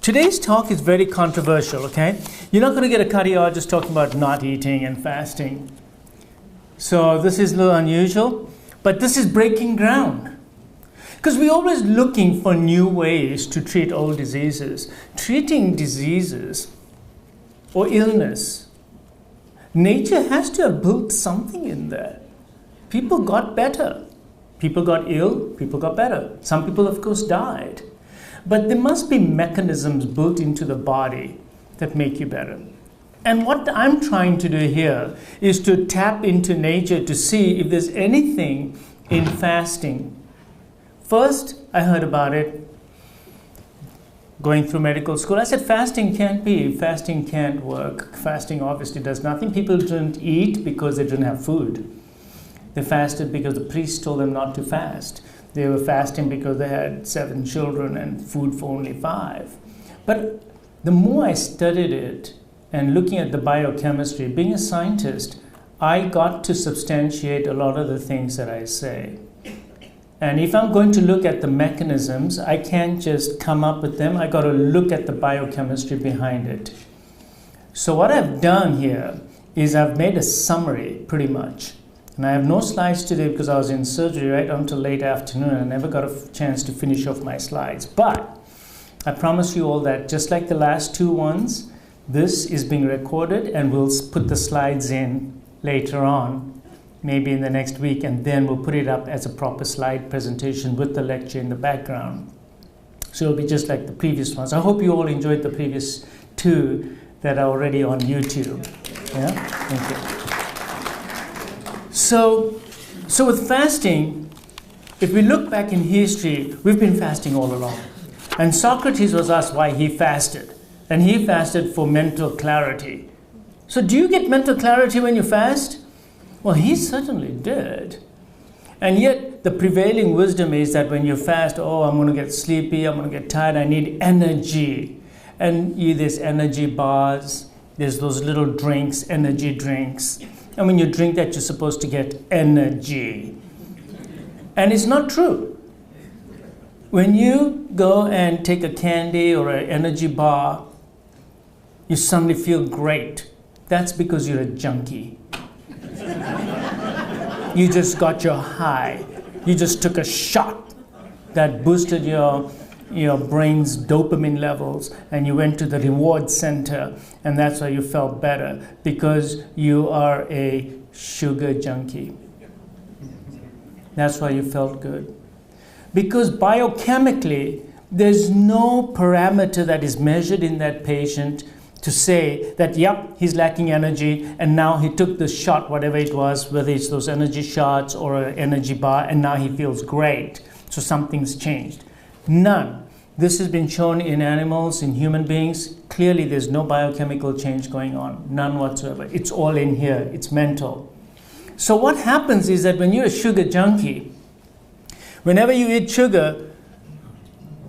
Today's talk is very controversial, okay? You're not going to get a cardiologist talking about not eating and fasting. So this is a little unusual, but this is breaking ground. Because we're always looking for new ways to treat old diseases. Treating diseases or illness, nature has to have built something in there. People got better. People got ill, people got better. Some people, of course, died. But there must be mechanisms built into the body that make you better. And what I'm trying to do here is to tap into nature to see if there's anything in fasting. First, I heard about it going through medical school. I said, fasting can't be, fasting can't work. Fasting obviously does nothing. People didn't eat because they didn't have food. They fasted because the priest told them not to fast. They were fasting because they had 7 children and food for only 5. But the more I studied it and looking at the biochemistry, being a scientist, I got to substantiate a lot of the things that I say. And if I'm going to look at the mechanisms, I can't just come up with them. I got to look at the biochemistry behind it. So what I've done here is I've made a summary, pretty much. And I have no slides today because I was in surgery right until late afternoon and I never got a chance to finish off my slides. But I promise you all that just like the last 2 ones, this is being recorded and we'll put the slides in later on, maybe in the next week, and then we'll put it up as a proper slide presentation with the lecture in the background. So it'll be just like the previous ones. I hope you all enjoyed the previous 2 that are already on YouTube. Yeah, thank you. So with fasting, if we look back in history, we've been fasting all along. And Socrates was asked why he fasted. And he fasted for mental clarity. So do you get mental clarity when you fast? Well, he certainly did. And yet the prevailing wisdom is that when you fast, oh, I'm going to get sleepy, I'm going to get tired, I need energy. And there's energy bars, there's those little drinks, energy drinks. And when you drink that, you're supposed to get energy. And it's not true. When you go and take a candy or an energy bar, you suddenly feel great. That's because you're a junkie. You just got your high. You just took a shot that boosted your brain's dopamine levels, and you went to the reward center, and that's why you felt better, because you are a sugar junkie. That's why you felt good. Because biochemically, there's no parameter that is measured in that patient to say that, yep, he's lacking energy, and now he took the shot, whatever it was, whether it's those energy shots or an energy bar, and now he feels great. So something's changed. None. This has been shown in animals, in human beings. Clearly, there's no biochemical change going on, none whatsoever. It's all in here. It's mental. So what happens is that when you're a sugar junkie, whenever you eat sugar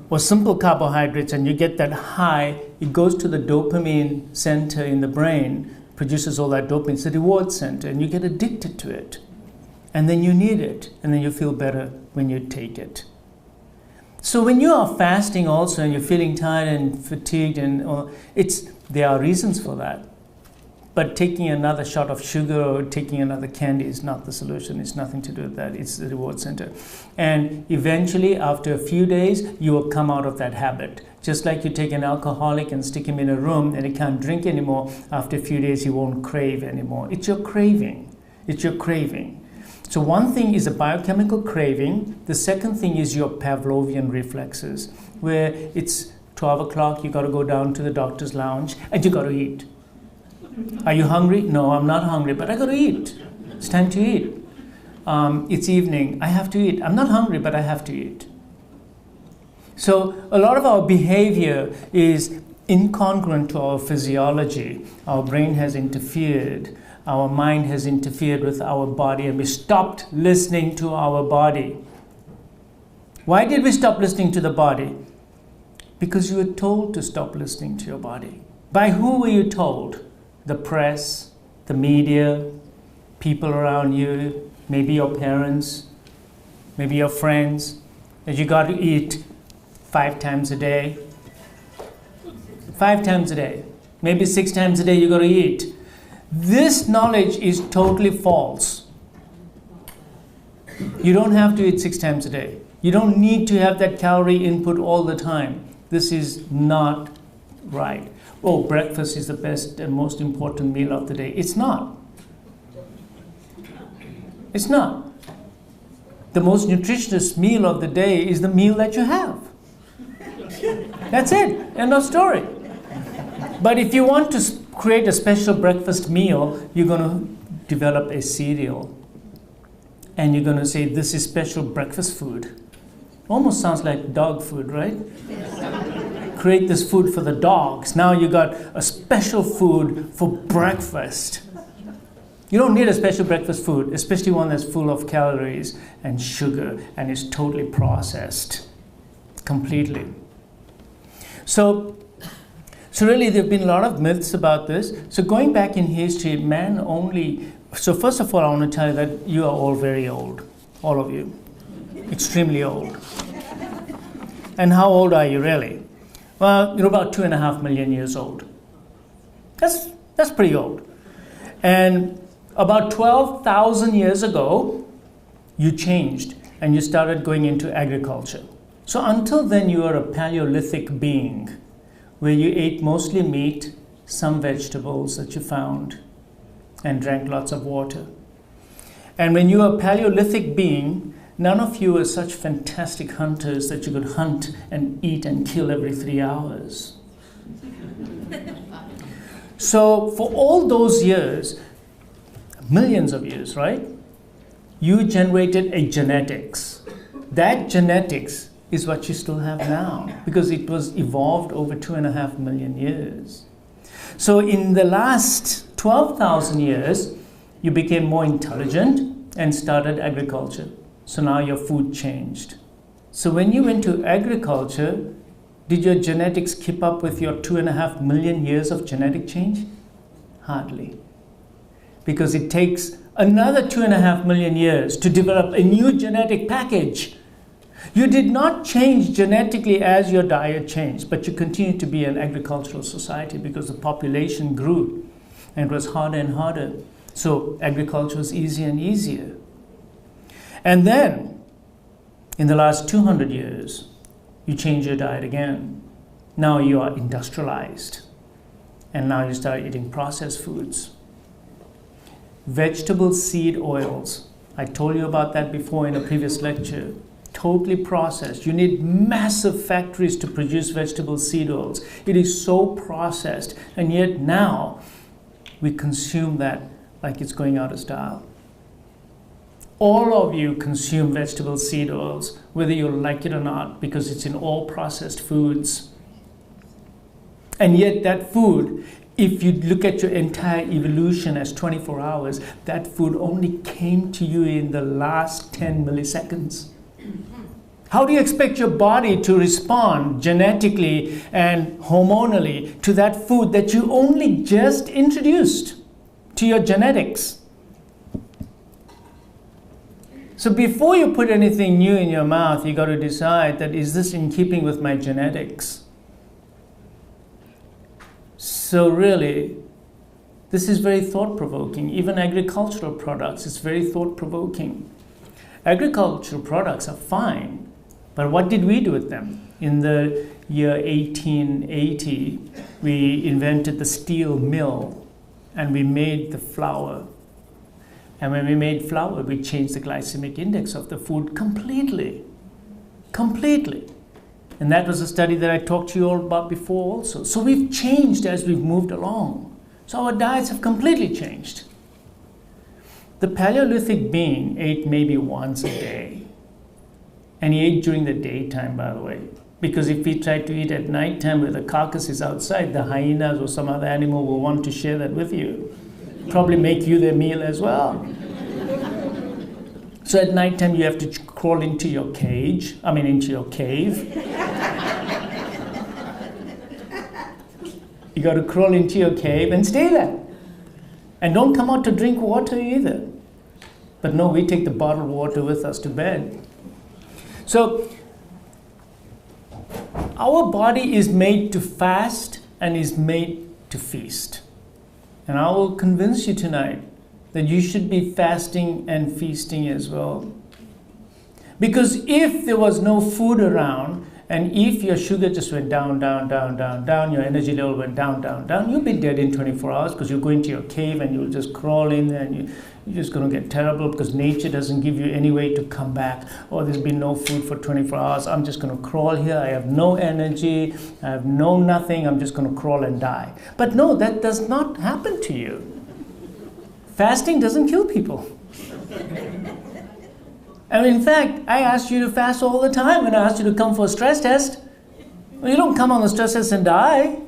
or simple carbohydrates and you get that high, it goes to the dopamine center in the brain, produces all that dopamine. It's the reward center, and you get addicted to it. And then you need it, and then you feel better when you take it. So when you are fasting also and you're feeling tired and fatigued, and there are reasons for that. But taking another shot of sugar or taking another candy is not the solution. It's nothing to do with that. It's the reward center. And eventually, after a few days, you will come out of that habit. Just like you take an alcoholic and stick him in a room and he can't drink anymore, after a few days he won't crave anymore. It's your craving. It's your craving. So one thing is a biochemical craving. The second thing is your Pavlovian reflexes, where it's 12 o'clock, you got to go down to the doctor's lounge, and you got to eat. Are you hungry? No, I'm not hungry, but I got to eat. It's time to eat. It's evening, I have to eat. I'm not hungry, but I have to eat. So a lot of our behavior is incongruent to our physiology. Our brain has interfered. Our mind has interfered with our body, and we stopped listening to our body. Why did we stop listening to the body? Because you were told to stop listening to your body. By who were you told? The press, the media, people around you, maybe your parents, maybe your friends, that you got to eat 5 times a day. 5 times a day. Maybe 6 times a day you got to eat. This knowledge is totally false. You don't have to eat 6 times a day. You don't need to have that calorie input all the time. This is not right. Oh, breakfast is the best and most important meal of the day. It's not. It's not. The most nutritious meal of the day is the meal that you have. That's it. End of story. But if you want to create a special breakfast meal, you're going to develop a cereal. And you're going to say, this is special breakfast food. Almost sounds like dog food, right? Create this food for the dogs. Now you got a special food for breakfast. You don't need a special breakfast food, especially one that's full of calories and sugar and is totally processed completely. So really there have been a lot of myths about this. So going back in history, man only... So first of all, I want to tell you that you are all very old, all of you, extremely old. And how old are you really? Well, you're about 2.5 million years old. That's pretty old. And about 12,000 years ago, you changed and you started going into agriculture. So until then, you were a Paleolithic being where you ate mostly meat, some vegetables that you found, and drank lots of water. And when you were a Paleolithic being, none of you were such fantastic hunters that you could hunt and eat and kill every 3 hours. So for all those years, millions of years, right? You generated a genetics. That genetics is what you still have now because it was evolved over 2.5 million years. So in the last 12,000 years, you became more intelligent and started agriculture. So now your food changed. So when you went to agriculture, did your genetics keep up with your 2.5 million years of genetic change? Hardly. Because it takes another 2.5 million years to develop a new genetic package. You did not change genetically as your diet changed, but you continue to be an agricultural society because the population grew and it was harder and harder. So agriculture was easier and easier. And then, in the last 200 years, you change your diet again. Now you are industrialized. And now you start eating processed foods. Vegetable seed oils. I told you about that before in a previous lecture. Totally processed. You need massive factories to produce vegetable seed oils. It is so processed. And yet now, we consume that like it's going out of style. All of you consume vegetable seed oils, whether you like it or not, because it's in all processed foods. And yet that food, if you look at your entire evolution as 24 hours, that food only came to you in the last 10 milliseconds. How do you expect your body to respond genetically and hormonally to that food that you only just introduced to your genetics? So before you put anything new in your mouth, you got to decide that, is this in keeping with my genetics? So really, this is very thought-provoking. Even agricultural products, it's very thought-provoking. Agricultural products are fine, but what did we do with them? In the year 1880, we invented the steel mill, and we made the flour. And when we made flour, we changed the glycemic index of the food completely. Completely. And that was a study that I talked to you all about before also. So we've changed as we've moved along. So our diets have completely changed. The Paleolithic being ate maybe once a day. And he ate during the daytime, by the way. Because if he tried to eat at nighttime where the carcass is outside, the hyenas or some other animal will want to share that with you. Probably make you their meal as well. So at nighttime you have to crawl into your cage, into your cave. You got to crawl into your cave and stay there. And don't come out to drink water either. But no, we take the bottled water with us to bed. So our body is made to fast and is made to feast. And I will convince you tonight that you should be fasting and feasting as well. Because if there was no food around, and if your sugar just went down, down, down, down, down, your energy level went down, down, down, you'll be dead in 24 hours because you'll go into your cave and you'll just crawl in there and you're just going to get terrible because nature doesn't give you any way to come back. Oh, there's been no food for 24 hours. I'm just going to crawl here. I have no energy. I have no nothing. I'm just going to crawl and die. But no, that does not happen to you. Fasting doesn't kill people. And in fact, I asked you to fast all the time when I asked you to come for a stress test. Well, you don't come on the stress test and die.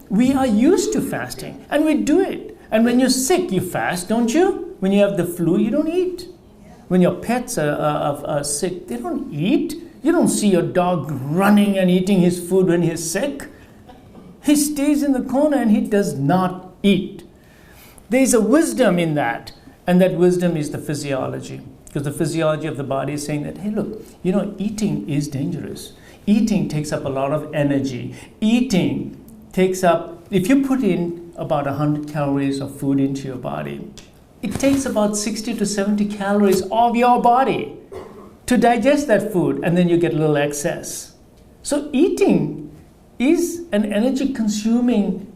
We are used to fasting, and we do it. And when you're sick, you fast, don't you? When you have the flu, you don't eat. When your pets are sick, they don't eat. You don't see your dog running and eating his food when he's sick. He stays in the corner and he does not eat. There's a wisdom in that, and that wisdom is the physiology. Because the physiology of the body is saying that, hey, look, eating is dangerous. Eating takes up a lot of energy. Eating takes up, if you put in about 100 calories of food into your body, it takes about 60 to 70 calories of your body to digest that food, and then you get a little excess. So eating is an energy-consuming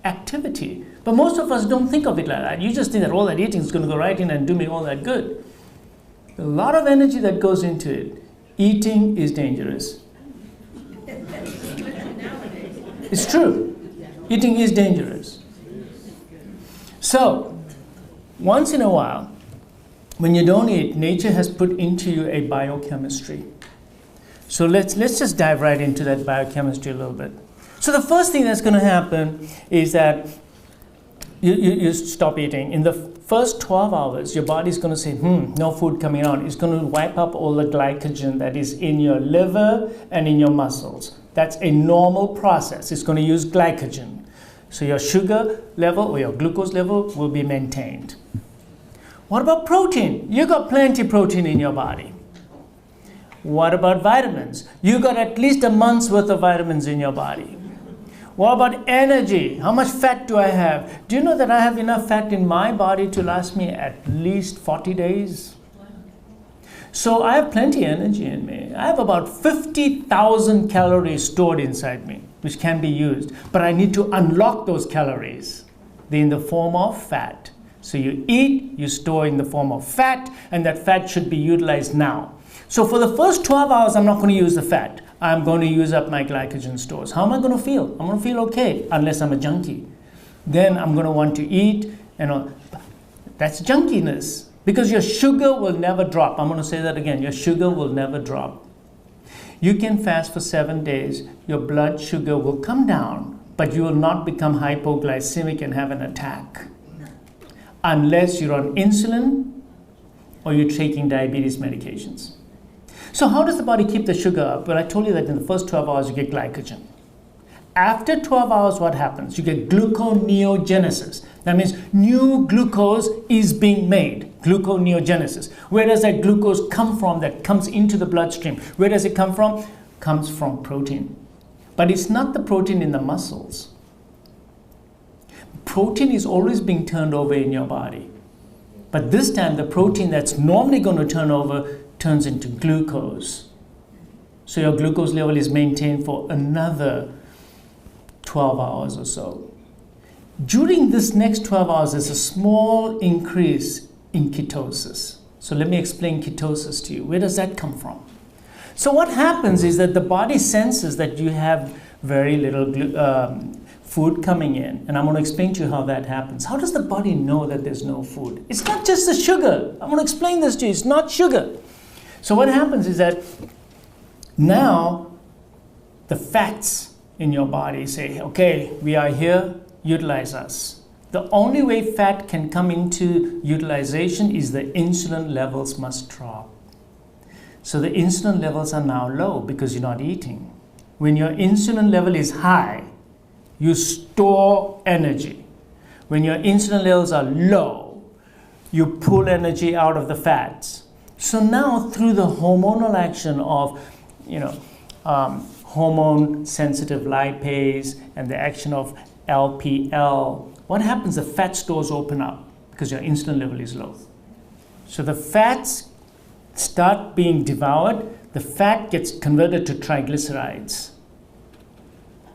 activity. But most of us don't think of it like that. You just think that all that eating is going to go right in and do me all that good. A lot of energy that goes into it. Eating is dangerous. It's true. Eating is dangerous. So, once in a while, when you don't eat, nature has put into you a biochemistry. So let's just dive right into that biochemistry a little bit. So the first thing that's going to happen is that you stop eating. In the first 12 hours, your body's going to say, no food coming out. It's going to wipe up all the glycogen that is in your liver and in your muscles. That's a normal process. It's going to use glycogen. So your sugar level or your glucose level will be maintained. What about protein? You got plenty of protein in your body. What about vitamins? You got at least a month's worth of vitamins in your body. What about energy? How much fat do I have? Do you know that I have enough fat in my body to last me at least 40 days? So I have plenty of energy in me. I have about 50,000 calories stored inside me, which can be used. But I need to unlock those calories. They're in the form of fat. So you eat, you store in the form of fat, and that fat should be utilized now. So for the first 12 hours, I'm not going to use the fat. I'm going to use up my glycogen stores. How am I going to feel? I'm going to feel okay, unless I'm a junkie. Then I'm going to want to eat, that's junkiness. Because your sugar will never drop. I'm going to say that again. Your sugar will never drop. You can fast for 7 days. Your blood sugar will come down, but you will not become hypoglycemic and have an attack. Unless you're on insulin or you're taking diabetes medications. So how does the body keep the sugar up? Well, I told you that in the first 12 hours you get glycogen. After 12 hours, what happens? You get gluconeogenesis. That means new glucose is being made. Gluconeogenesis. Where does that glucose come from that comes into the bloodstream? Where does it come from? Comes from protein. But it's not the protein in the muscles. Protein is always being turned over in your body. But this time, the protein that's normally going to turn over turns into glucose. So your glucose level is maintained for another 12 hours or so. During this next 12 hours, there's a small increase in ketosis. So let me explain ketosis to you. Where does that come from? So what happens is that the body senses that you have very little food coming in. And I'm going to explain to you how that happens. How does the body know that there's no food? It's not just the sugar. I'm going to explain this to you. It's not sugar. So what happens is that now the fats in your body say, okay, we are here, utilize us. The only way fat can come into utilization is the insulin levels must drop. So the insulin levels are now low because you're not eating. When your insulin level is high, you store energy. When your insulin levels are low, you pull energy out of the fats. So now through the hormonal action of, hormone-sensitive lipase and the action of LPL, what happens? The fat stores open up because your insulin level is low. So the fats start being devoured. The fat gets converted to triglycerides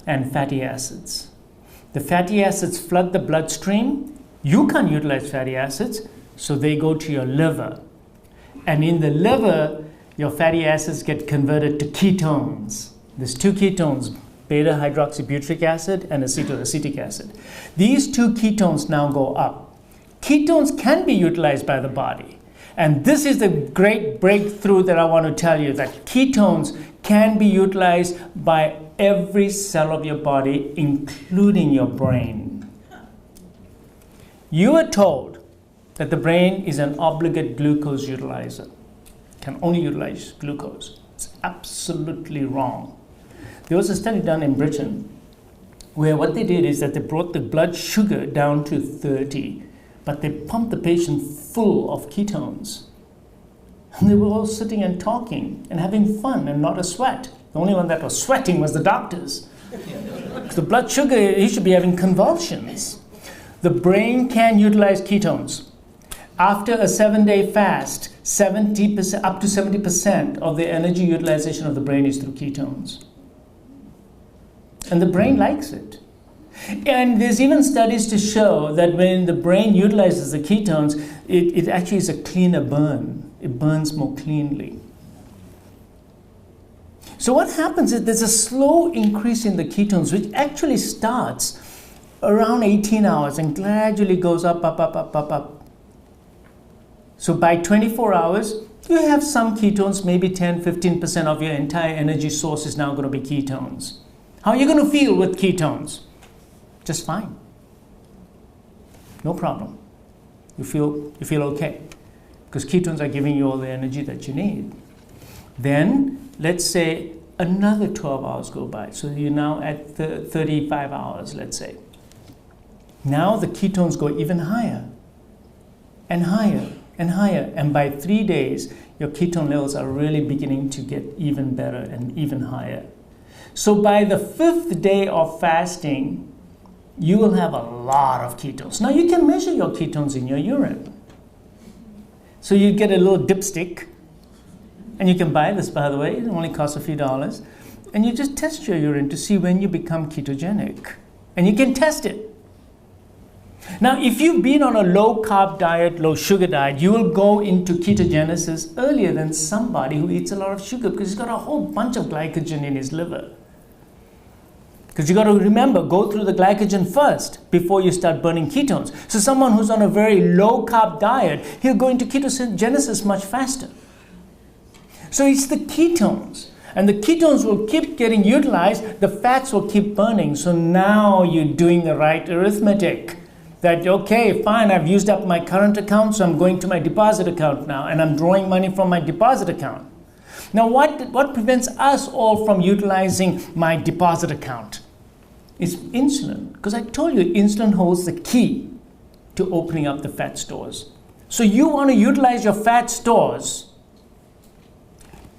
and fatty acids. The fatty acids flood the bloodstream. You can't utilize fatty acids, so they go to your liver. And in the liver, your fatty acids get converted to ketones. There's two ketones, beta-hydroxybutyric acid and acetoacetic acid. These two ketones now go up. Ketones can be utilized by the body. And this is the great breakthrough that I want to tell you, that ketones can be utilized by every cell of your body, including your brain. You are told that the brain is an obligate glucose utilizer, can only utilize glucose. It's absolutely wrong. There was a study done in Britain where what they did is that they brought the blood sugar down to 30, but they pumped the patient full of ketones. And they were all sitting and talking and having fun and not a sweat. The only one that was sweating was the doctors. The blood sugar, he should be having convulsions. The brain can utilize ketones. After a 7-day fast, 70%, up to 70% of the energy utilization of the brain is through ketones. And the brain likes it. And there's even studies to show that when the brain utilizes the ketones, it actually is a cleaner burn. It burns more cleanly. So what happens is there's a slow increase in the ketones, which actually starts around 18 hours and gradually goes up, up, up, up, up, up. So by 24 hours, you have some ketones, maybe 10, 15% of your entire energy source is now going to be ketones. How are you going to feel with ketones? Just fine. No problem. You feel okay. Because ketones are giving you all the energy that you need. Then, let's say another 12 hours go by. So you're now at 35 hours, let's say. Now the ketones go even higher and higher and higher. And by 3 days, your ketone levels are really beginning to get even better and even higher. So by the 5th day of fasting, you will have a lot of ketones. Now you can measure your ketones in your urine. So you get a little dipstick, and you can buy this, by the way, it only costs a few dollars, and you just test your urine to see when you become ketogenic. And you can test it. Now, if you've been on a low-carb diet, low-sugar diet, you will go into ketogenesis earlier than somebody who eats a lot of sugar because he's got a whole bunch of glycogen in his liver. Because you got to remember, go through the glycogen first before you start burning ketones. So someone who's on a very low-carb diet, he'll go into ketogenesis much faster. So it's the ketones. And the ketones will keep getting utilized, the fats will keep burning. So now you're doing the right arithmetic. That, okay, fine, I've used up my current account, so I'm going to my deposit account now, and I'm drawing money from my deposit account. Now, what prevents us all from utilizing my deposit account? It's insulin. Because I told you, insulin holds the key to opening up the fat stores. So you want to utilize your fat stores,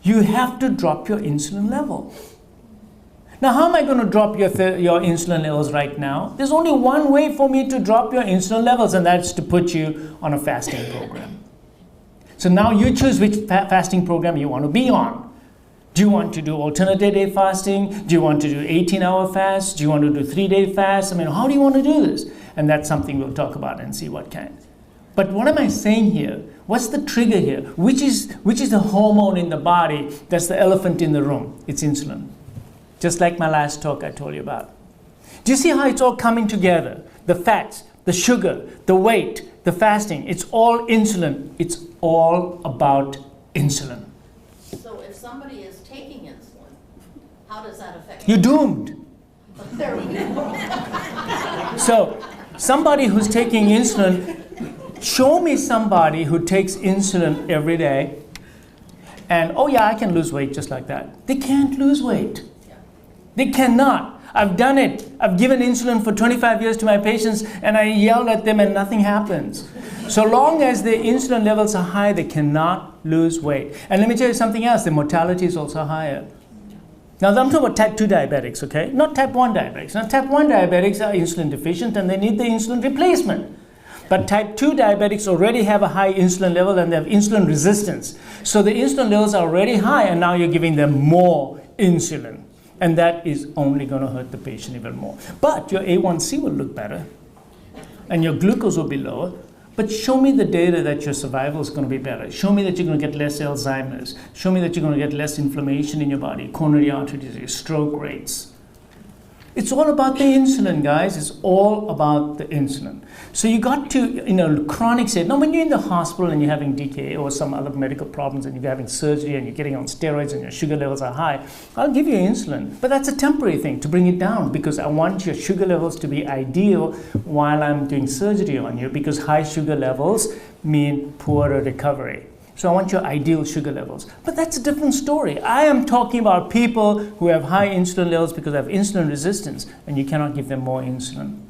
you have to drop your insulin level. Now, how am I going to drop your insulin levels right now? There's only one way for me to drop your insulin levels, and that's to put you on a fasting program. So now you choose which fasting program you want to be on. Do you want to do alternate day fasting? Do you want to do 18-hour fast? Do you want to do 3-day fast? I mean, how do you want to do this? And that's something we'll talk about and see what kind. But what am I saying here? What's the trigger here? Which is the hormone in the body that's the elephant in the room? It's insulin. Just like my last talk I told you about. Do you see how it's all coming together? The fats, the sugar, the weight, the fasting, it's all insulin. It's all about insulin. So if somebody is taking insulin, how does that affect You're doomed. There we go. So somebody who's taking insulin, show me somebody who takes insulin every day and, oh yeah, I can lose weight just like that. They can't lose weight. They cannot. I've done it. I've given insulin for 25 years to my patients and I yell at them and nothing happens. So long as their insulin levels are high, they cannot lose weight. And let me tell you something else. The mortality is also higher. Now, I'm talking about type 2 diabetics, okay? Not type 1 diabetics. Now, type 1 diabetics are insulin deficient and they need the insulin replacement. But type 2 diabetics already have a high insulin level and they have insulin resistance. So the insulin levels are already high and now you're giving them more insulin. And that is only going to hurt the patient even more. But your A1C will look better and your glucose will be lower. But show me the data that your survival is going to be better. Show me that you're going to get less Alzheimer's. Show me that you're going to get less inflammation in your body, coronary artery disease, stroke rates. It's all about the insulin, guys. It's all about the insulin. So you got to, in a chronic state, now when you're in the hospital and you're having DKA or some other medical problems and you're having surgery and you're getting on steroids and your sugar levels are high, I'll give you insulin. But that's a temporary thing to bring it down because I want your sugar levels to be ideal while I'm doing surgery on you because high sugar levels mean poorer recovery. So I want your ideal sugar levels. But that's a different story. I am talking about people who have high insulin levels because they have insulin resistance and you cannot give them more insulin.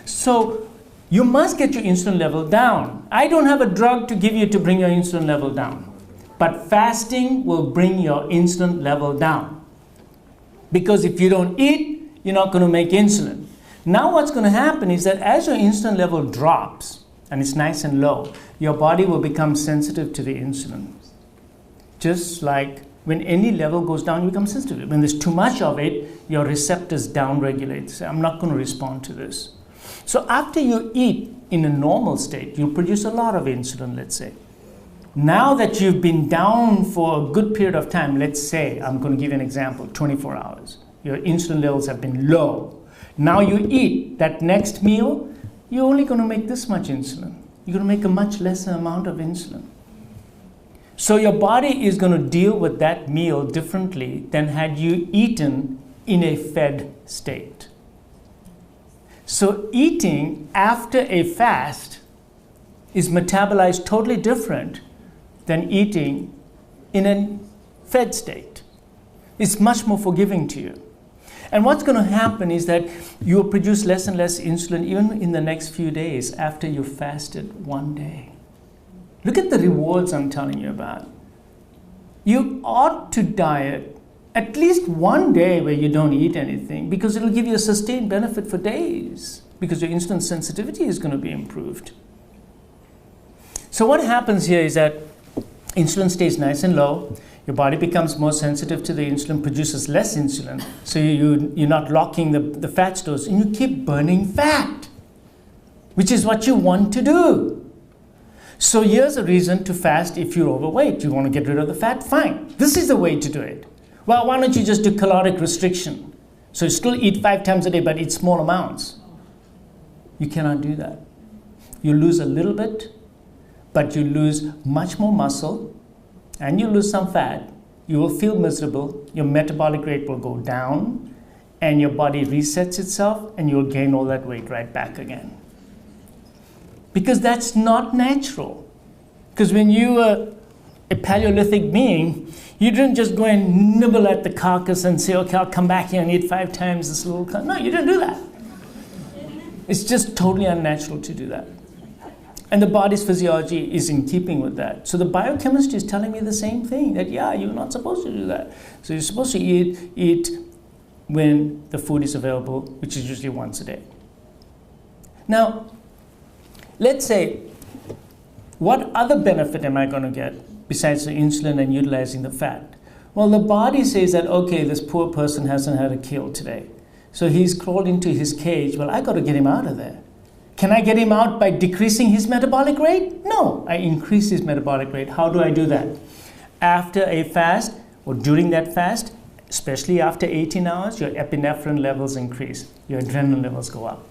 So you must get your insulin level down. I don't have a drug to give you to bring your insulin level down. But fasting will bring your insulin level down. Because if you don't eat, you're not going to make insulin. Now what's going to happen is that as your insulin level drops, and it's nice and low, your body will become sensitive to the insulin. Just like when any level goes down, you become sensitive. When there's too much of it, your receptors downregulate. Say, I'm not going to respond to this. So after you eat in a normal state, you produce a lot of insulin, let's say. Now that you've been down for a good period of time, let's say, I'm going to give you an example, 24 hours. Your insulin levels have been low. Now you eat that next meal, you're only going to make this much insulin. You're going to make a much lesser amount of insulin. So your body is going to deal with that meal differently than had you eaten in a fed state. So eating after a fast is metabolized totally different than eating in a fed state. It's much more forgiving to you. And what's going to happen is that you will produce less and less insulin even in the next few days after you fasted one day. Look at the rewards I'm telling you about. You ought to diet at least one day where you don't eat anything because it'll give you a sustained benefit for days because your insulin sensitivity is going to be improved. So what happens here is that insulin stays nice and low. Your body becomes more sensitive to the insulin, produces less insulin, so you're not locking the fat stores, and you keep burning fat, which is what you want to do. So here's a reason to fast if you're overweight. You want to get rid of the fat? Fine. This is the way to do it. Well, why don't you just do caloric restriction? So you still eat 5 times a day, but eat small amounts. You cannot do that. You lose a little bit, but you lose much more muscle, and you lose some fat. You will feel miserable, your metabolic rate will go down, and your body resets itself, and you'll gain all that weight right back again. Because that's not natural. Because when you were a Paleolithic being, you didn't just go and nibble at the carcass and say, okay, I'll come back here and eat 5 times this little carcass. No, you didn't do that. It's just totally unnatural to do that. And the body's physiology is in keeping with that. So the biochemistry is telling me the same thing, that yeah, you're not supposed to do that. So you're supposed to eat when the food is available, which is usually once a day. Now, let's say, what other benefit am I going to get besides the insulin and utilizing the fat? Well, the body says that, okay, this poor person hasn't had a kill today. So he's crawled into his cage. Well, I got to get him out of there. Can I get him out by decreasing his metabolic rate? No, I increase his metabolic rate. How do I do that? After a fast or during that fast, especially after 18 hours, your epinephrine levels increase. Your adrenaline levels go up.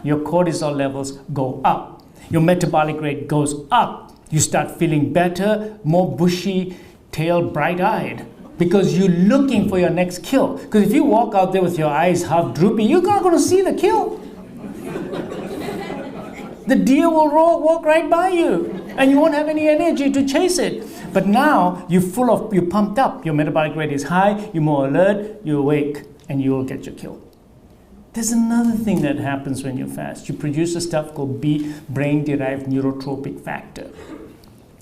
Your cortisol levels go up. Your metabolic rate goes up. You start feeling better, more bushy tail, bright-eyed, because you're looking for your next kill. Because if you walk out there with your eyes half droopy, you're not going to see the kill. The deer will walk right by you, and you won't have any energy to chase it. But now you're pumped up. Your metabolic rate is high. You're more alert. You're awake, and you will get your kill. There's another thing that happens when you fast. You produce a stuff called brain-derived neurotropic factor.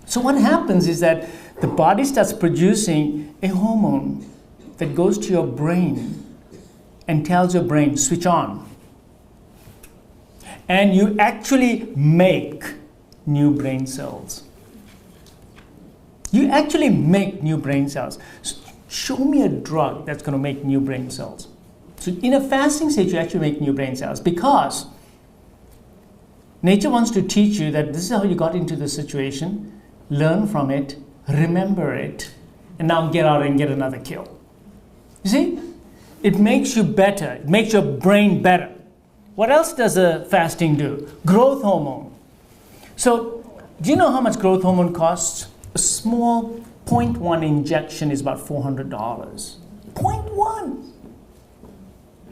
So what happens is that the body starts producing a hormone that goes to your brain and tells your brain, switch on. And you actually make new brain cells. You actually make new brain cells. So show me a drug that's going to make new brain cells. So in a fasting state, you actually make new brain cells because nature wants to teach you that this is how you got into the situation, learn from it, remember it, and now get out and get another kill. You see? It makes you better. It makes your brain better. What else does a fasting do? Growth hormone. So do you know how much growth hormone costs? A small 0.1 injection is about $400. 0.1.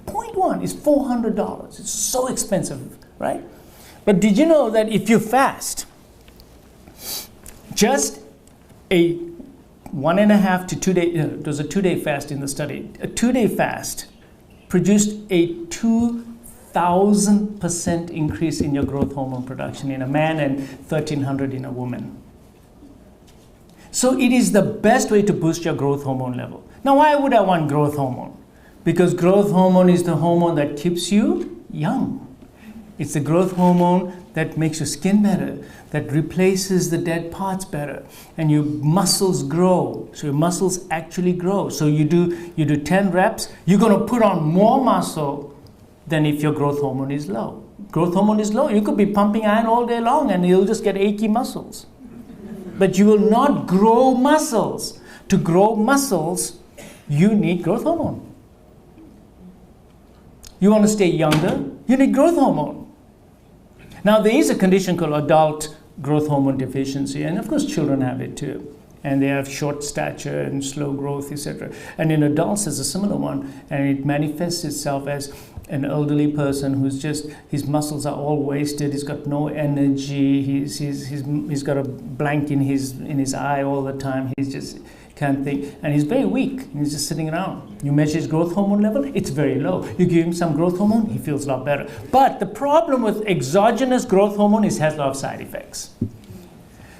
0.1 is $400. It's so expensive, right? But did you know that if you fast, just a 1.5 to 2 day, there was a 2-day fast in the study. A 2-day fast produced a 2,000% increase in your growth hormone production in a man and 1,300 in a woman. So it is the best way to boost your growth hormone level. Now, why would I want growth hormone? Because growth hormone is the hormone that keeps you young. It's the growth hormone that makes your skin better, that replaces the dead parts better, and your muscles grow. So your muscles actually grow. So you do 10 reps, you're going to put on more muscle than if your growth hormone is low. Growth hormone is low. You could be pumping iron all day long and you'll just get achy muscles. But you will not grow muscles. To grow muscles, you need growth hormone. You want to stay younger, you need growth hormone. Now, there is a condition called adult growth hormone deficiency, and of course children have it too. And they have short stature and slow growth, etc. And in adults, there's a similar one, and it manifests itself as an elderly person who's just, his muscles are all wasted, he's got no energy, he's got a blank in his eye all the time, he's just can't think, and he's very weak, and he's just sitting around. You measure his growth hormone level, it's very low. You give him some growth hormone, he feels a lot better. But the problem with exogenous growth hormone is it has a lot of side effects.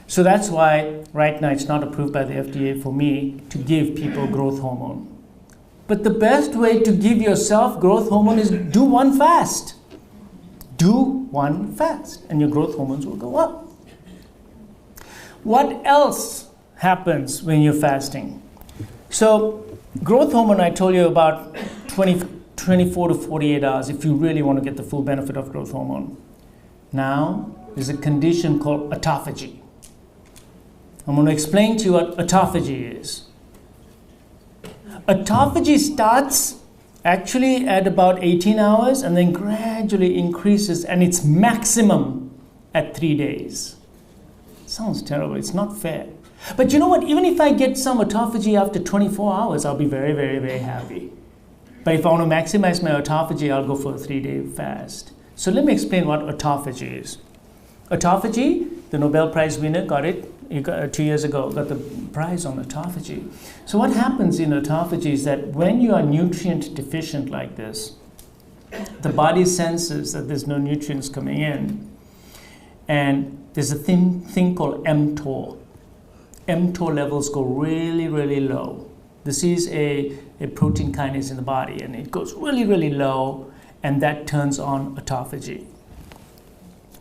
So that's why right now it's not approved by the FDA for me to give people growth hormone. But the best way to give yourself growth hormone is do one fast. Do one fast, and your growth hormones will go up. What else happens when you're fasting? So growth hormone, I told you about 24 to 48 hours if you really want to get the full benefit of growth hormone. Now, there's a condition called autophagy. I'm going to explain to you what autophagy is. Autophagy starts actually at about 18 hours and then gradually increases, and it's maximum at 3 days. Sounds terrible. It's not fair. But you know what? Even if I get some autophagy after 24 hours, I'll be very, very, very happy. But if I want to maximize my autophagy, I'll go for a 3-day fast. So let me explain what autophagy is. Autophagy, the Nobel Prize winner got it 2 years ago, got the prize on autophagy. So what happens in autophagy is that when you are nutrient deficient like this, the body senses that there's no nutrients coming in, and there's a thing called mTOR. mTOR levels go really, really low. This is a protein kinase in the body, and it goes really, really low, and that turns on autophagy.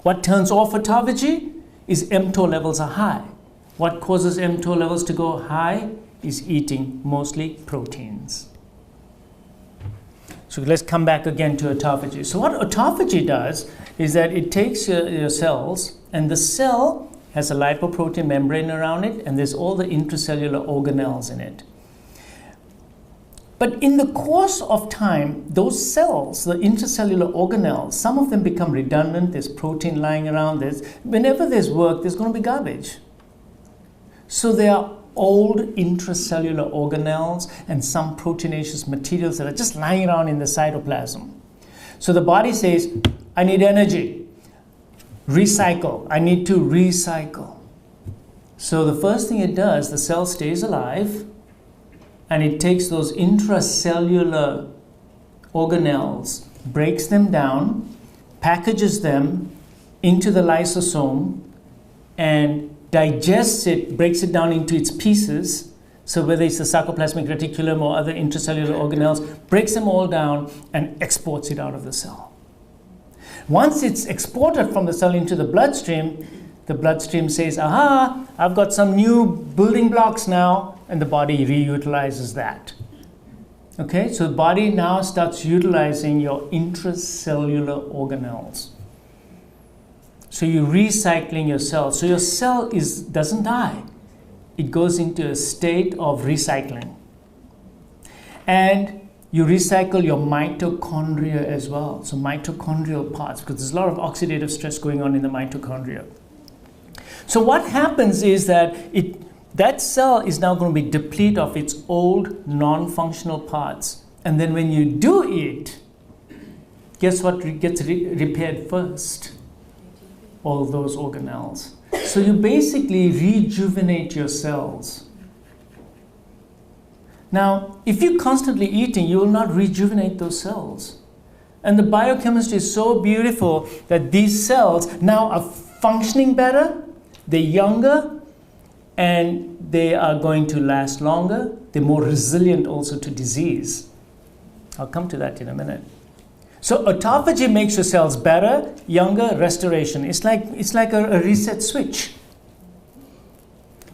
What turns off autophagy is mTOR levels are high. What causes mTOR levels to go high is eating mostly proteins. So let's come back again to autophagy. So what autophagy does is that it takes your cells, and the cell has a lipoprotein membrane around it, and there's all the intracellular organelles in it. But in the course of time, those cells, the intracellular organelles, some of them become redundant. There's protein lying around. Whenever there's work, there's going to be garbage. So there are old intracellular organelles and some proteinaceous materials that are just lying around in the cytoplasm. So the body says, I need energy. Recycle. I need to recycle. So the first thing it does, the cell stays alive, and it takes those intracellular organelles, breaks them down, packages them into the lysosome, and digests it, breaks it down into its pieces, So whether it's the sarcoplasmic reticulum or other intracellular organelles, breaks them all down and exports it out of the cell. Once it's exported from the cell into the bloodstream says, aha, I've got some new building blocks now, and the body reutilizes that. Okay, so the body now starts utilizing your intracellular organelles. So you're recycling your cells. So your cell doesn't die. It goes into a state of recycling. And you recycle your mitochondria as well. So mitochondrial parts, because there's a lot of oxidative stress going on in the mitochondria. So what happens is that that cell is now going to be depleted of its old non-functional parts. And then when you do it, guess what gets repaired first? All those organelles. So you basically rejuvenate your cells. Now, if you're constantly eating, you will not rejuvenate those cells. And the biochemistry is so beautiful that these cells now are functioning better, they're younger, and they are going to last longer. They're more resilient also to disease. I'll come to that in a minute. So autophagy makes your cells better, younger, restoration. It's like a reset switch.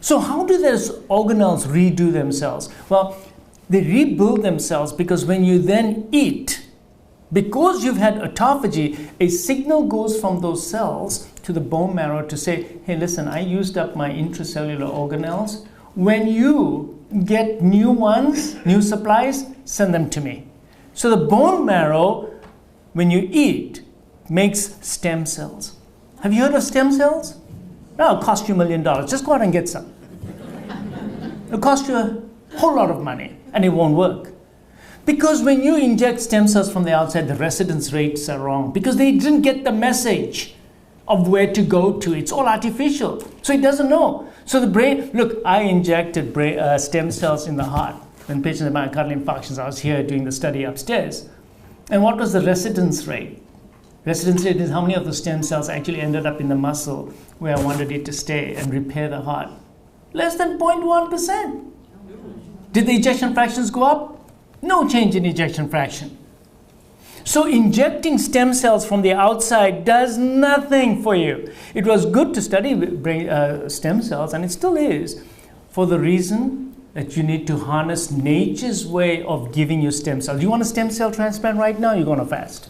So how do those organelles redo themselves? Well, they rebuild themselves because when you then eat, because you've had autophagy, a signal goes from those cells to the bone marrow to say, hey, listen, I used up my intracellular organelles. When you get new ones, new supplies, send them to me. So the bone marrow, when you eat, makes stem cells. Have you heard of stem cells? No, it'll cost you $1 million. Just go out and get some. It'll cost you a whole lot of money, and it won't work. Because when you inject stem cells from the outside, the residence rates are wrong, because they didn't get the message of where to go to. It's all artificial, so it doesn't know. So the brain, look, I injected stem cells in the heart when patients had myocardial infarctions. I was here doing the study upstairs. And what was the residence rate? Residence rate is how many of the stem cells actually ended up in the muscle where I wanted it to stay and repair the heart. Less than 0.1%. Did the ejection fractions go up? No change in ejection fraction. So injecting stem cells from the outside does nothing for you. It was good to study stem cells, and it still is, for the reason that you need to harness nature's way of giving you stem cells. You want a stem cell transplant right now, you're going to fast.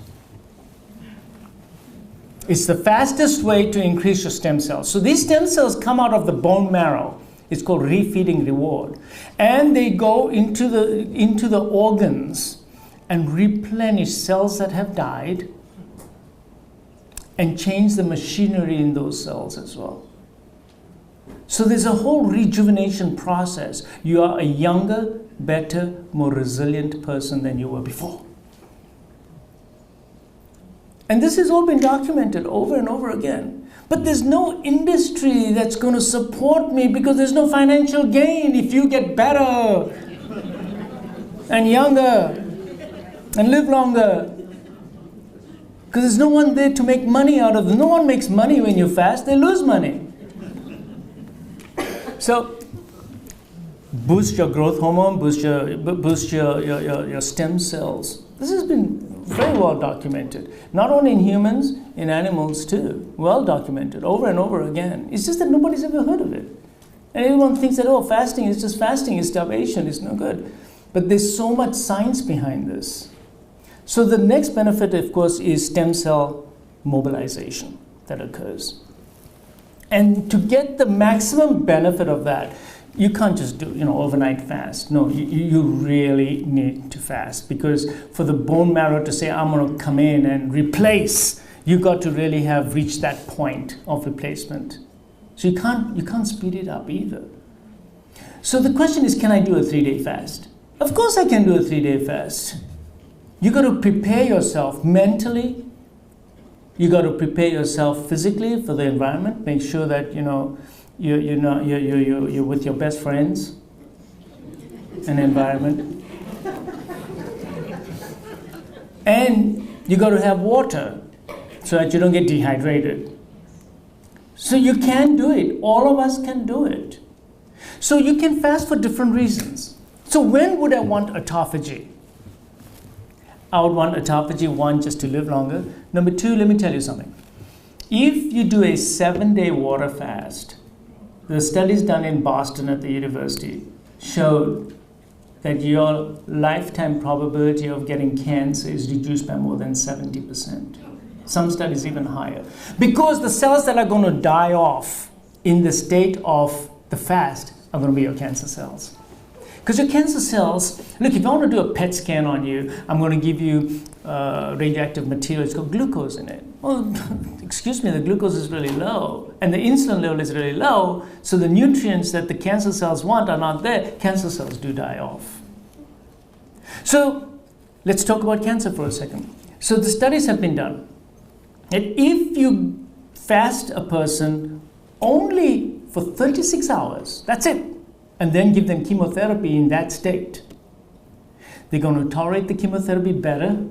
It's the fastest way to increase your stem cells. So these stem cells come out of the bone marrow. It's called refeeding reward. And they go into the organs and replenish cells that have died and change the machinery in those cells as well. So there's a whole rejuvenation process. You are a younger, better, more resilient person than you were before. And this has all been documented over and over again. But there's no industry that's going to support me because there's no financial gain if you get better and younger and live longer. Because there's no one there to make money out of it. No one makes money when you fast, they lose money. So, boost your growth hormone, boost your stem cells. This has been very well documented. Not only in humans, in animals too. Well documented, over and over again. It's just that nobody's ever heard of it. And everyone thinks that, oh, fasting is just fasting, it's starvation, it's no good. But there's so much science behind this. So the next benefit, of course, is stem cell mobilization that occurs. And to get the maximum benefit of that, you can't just do, overnight fast. No, you really need to fast, because for the bone marrow to say, I'm going to come in and replace, you got to really have reached that point of replacement. So you can't speed it up either. So the question is, can I do a 3-day fast? Of course I can do a 3-day fast. You got to prepare yourself mentally. You got to prepare yourself physically for the environment. Make sure that you're with your best friends and environment. And you got to have water so that you don't get dehydrated. So you can do it. All of us can do it. So you can fast for different reasons. So when would I want autophagy? I would want autophagy, one, just to live longer. Number two, let me tell you something. If you do a 7-day water fast, the studies done in Boston at the university showed that your lifetime probability of getting cancer is reduced by more than 70%. Some studies even higher. Because the cells that are going to die off in the state of the fast are going to be your cancer cells. Because your cancer cells, look, if I want to do a PET scan on you, I'm going to give you radioactive material. It's got glucose in it. Well, excuse me, the glucose is really low, and the insulin level is really low, so the nutrients that the cancer cells want are not there. Cancer cells do die off. So let's talk about cancer for a second. So the studies have been done that if you fast a person only for 36 hours, that's it, and then give them chemotherapy in that state, they're going to tolerate the chemotherapy better.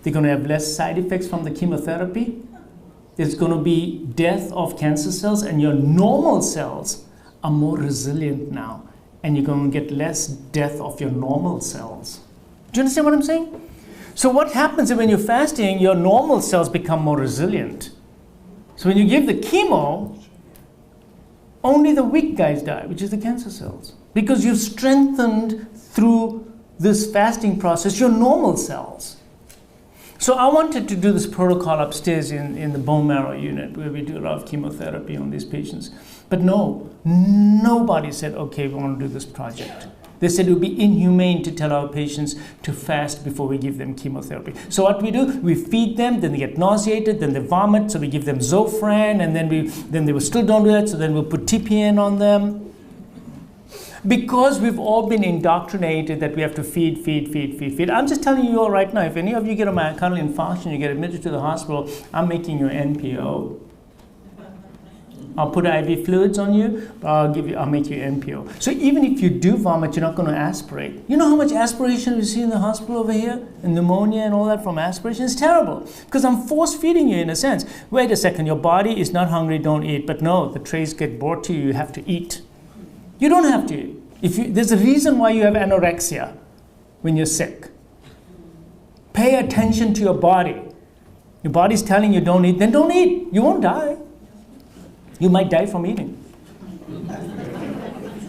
They're going to have less side effects from the chemotherapy. There's going to be death of cancer cells, and your normal cells are more resilient now, and you're going to get less death of your normal cells. Do you understand what I'm saying? So what happens when you're fasting, your normal cells become more resilient. So when you give the chemo, only the weak guys die, which is the cancer cells. Because you've strengthened through this fasting process your normal cells. So I wanted to do this protocol upstairs in the bone marrow unit where we do a lot of chemotherapy on these patients. But no, nobody said, okay, we want to do this project. They said it would be inhumane to tell our patients to fast before we give them chemotherapy. So what we do, we feed them, then they get nauseated, then they vomit, so we give them Zofran, and then they still don't do that, so then we'll put TPN on them. Because we've all been indoctrinated that we have to feed. I'm just telling you all right now, if any of you get a myocardial infarction, you get admitted to the hospital, I'm making you an NPO. I'll put IV fluids on you, but I'll make you NPO. So even if you do vomit, you're not going to aspirate. You know how much aspiration we see in the hospital over here? And pneumonia and all that from aspiration? It's terrible. Because I'm force feeding you in a sense. Wait a second, your body is not hungry, don't eat. But no, the trays get brought to you, you have to eat. You don't have to eat. There's a reason why you have anorexia when you're sick. Pay attention to your body. Your body's telling you don't eat, then don't eat. You won't die. You might die from eating.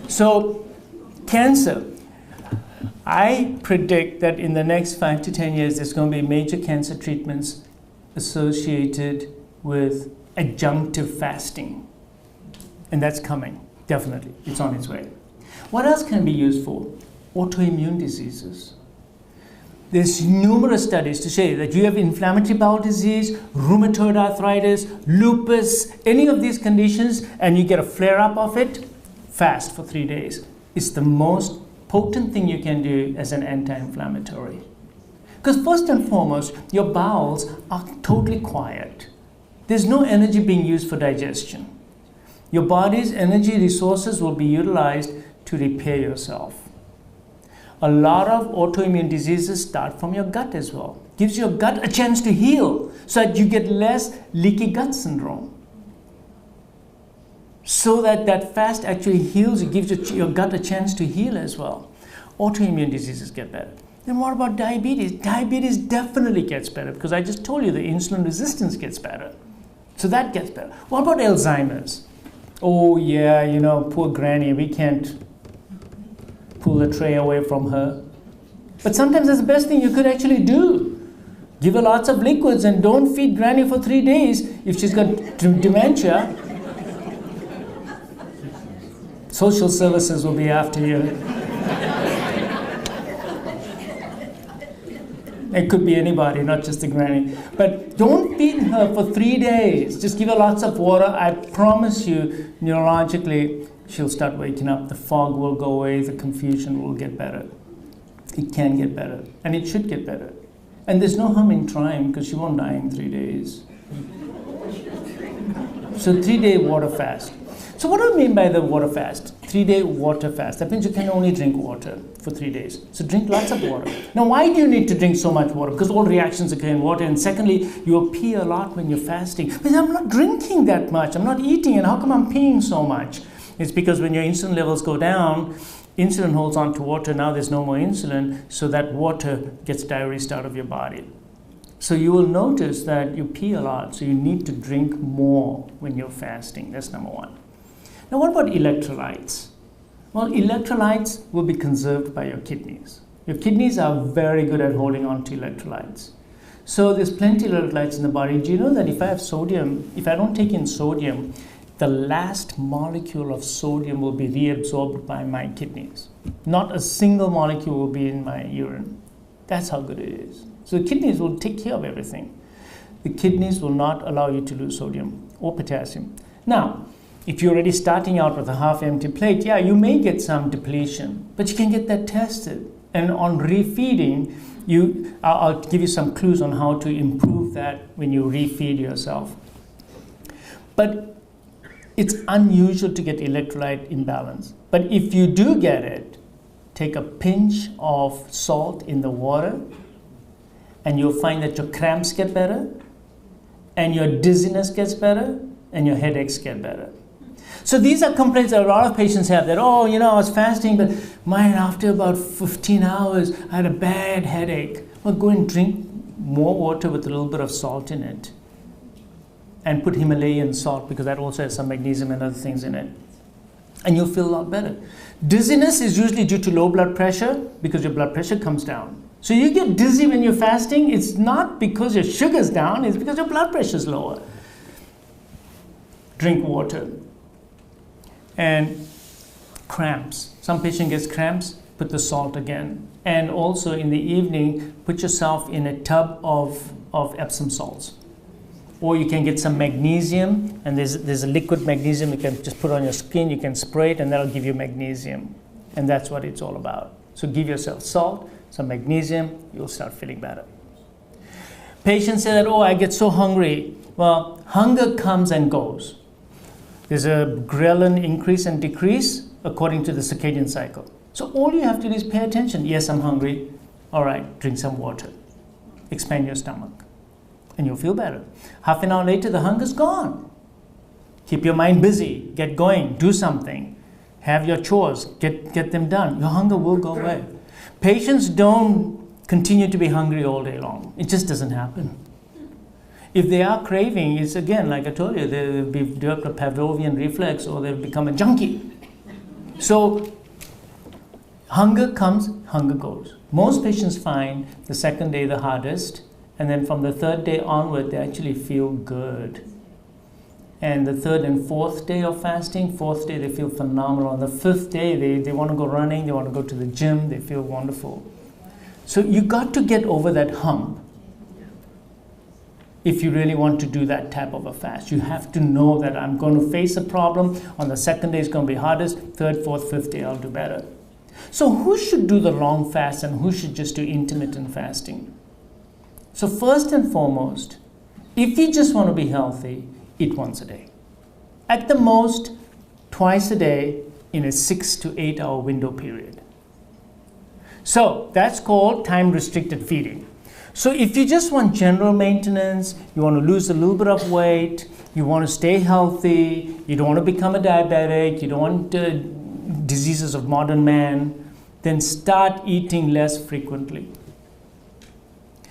So, cancer. I predict that in the next 5 to 10 years, there's going to be major cancer treatments associated with adjunctive fasting. And that's coming, definitely. It's on its way. What else can be used for? Autoimmune diseases. There's numerous studies to say that you have inflammatory bowel disease, rheumatoid arthritis, lupus, any of these conditions, and you get a flare-up of it, fast for 3 days. It's the most potent thing you can do as an anti-inflammatory. Because first and foremost, your bowels are totally quiet. There's no energy being used for digestion. Your body's energy resources will be utilized to repair yourself. A lot of autoimmune diseases start from your gut as well. Gives your gut a chance to heal so that you get less leaky gut syndrome. So that fast actually heals, it gives your gut a chance to heal as well. Autoimmune diseases get better. Then what about diabetes? Diabetes definitely gets better because I just told you the insulin resistance gets better. So that gets better. What about Alzheimer's? Oh yeah, you know, poor granny, we can't pull the tray away from her. But sometimes that's the best thing you could actually do. Give her lots of liquids and don't feed granny for 3 days if she's got dementia. Social services will be after you. It could be anybody, not just the granny. But don't feed her for 3 days. Just give her lots of water. I promise you, neurologically, she'll start waking up. The fog will go away. The confusion will get better. It can get better. And it should get better. And there's no harm in trying because she won't die in 3 days. So 3-day water fast. So what do I mean by the water fast? 3-day water fast. That means you can only drink water for 3 days. So drink lots of water. Now why do you need to drink so much water? Because all reactions occur in water. And secondly, you'll pee a lot when you're fasting. But I'm not drinking that much. I'm not eating. And how come I'm peeing so much? It's because when your insulin levels go down, insulin holds on to water. Now there's no more insulin, so that water gets diuresed out of your body. So you will notice that you pee a lot, so you need to drink more when you're fasting. That's number one. Now, what about electrolytes? Well, electrolytes will be conserved by your kidneys. Your kidneys are very good at holding on to electrolytes. So there's plenty of electrolytes in the body. Do you know that if I have sodium, if I don't take in sodium, the last molecule of sodium will be reabsorbed by my kidneys. Not a single molecule will be in my urine. That's how good it is. So the kidneys will take care of everything. The kidneys will not allow you to lose sodium or potassium. Now, if you're already starting out with a half-empty plate, yeah, you may get some depletion, but you can get that tested. And on refeeding, I'll give you some clues on how to improve that when you refeed yourself. But it's unusual to get electrolyte imbalance. But if you do get it, take a pinch of salt in the water, and you'll find that your cramps get better, and your dizziness gets better, and your headaches get better. So these are complaints that a lot of patients have, that, oh, you know, I was fasting, but after about 15 hours, I had a bad headache. Well, go and drink more water with a little bit of salt in it. And put Himalayan salt, because that also has some magnesium and other things in it. And you'll feel a lot better. Dizziness is usually due to low blood pressure, because your blood pressure comes down. So you get dizzy when you're fasting, it's not because your sugar's down, it's because your blood pressure's lower. Drink water. And cramps. Some patient gets cramps, put the salt again. And also in the evening, put yourself in a tub of Epsom salts. Or you can get some magnesium, and there's a liquid magnesium you can just put on your skin, you can spray it, and that'll give you magnesium. And that's what it's all about. So give yourself salt, some magnesium, you'll start feeling better. Patients say that, oh, I get so hungry. Well, hunger comes and goes. There's a ghrelin increase and decrease according to the circadian cycle. So all you have to do is pay attention. Yes, I'm hungry. All right, drink some water. Expand your stomach. And you'll feel better. Half an hour later, the hunger's gone. Keep your mind busy. Get going. Do something. Have your chores. Get them done. Your hunger will go away. Patients don't continue to be hungry all day long. It just doesn't happen. If they are craving, it's again, like I told you, they'll develop a Pavlovian reflex, or they'll become a junkie. So hunger comes, hunger goes. Most patients find the second day the hardest, and then from the third day onward, they actually feel good. And the third and fourth day of fasting, fourth day they feel phenomenal. On the fifth day, they want to go running, they want to go to the gym, they feel wonderful. So you got to get over that hump. If you really want to do that type of a fast, you have to know that I'm going to face a problem. On the second day, it's going to be hardest. Third, fourth, fifth day, I'll do better. So who should do the long fast and who should just do intermittent fasting? So first and foremost, if you just want to be healthy, eat once a day. At the most, twice a day in a 6 to 8 hour window period. So that's called time-restricted feeding. So if you just want general maintenance, you want to lose a little bit of weight, you want to stay healthy, you don't want to become a diabetic, you don't want diseases of modern man, then start eating less frequently.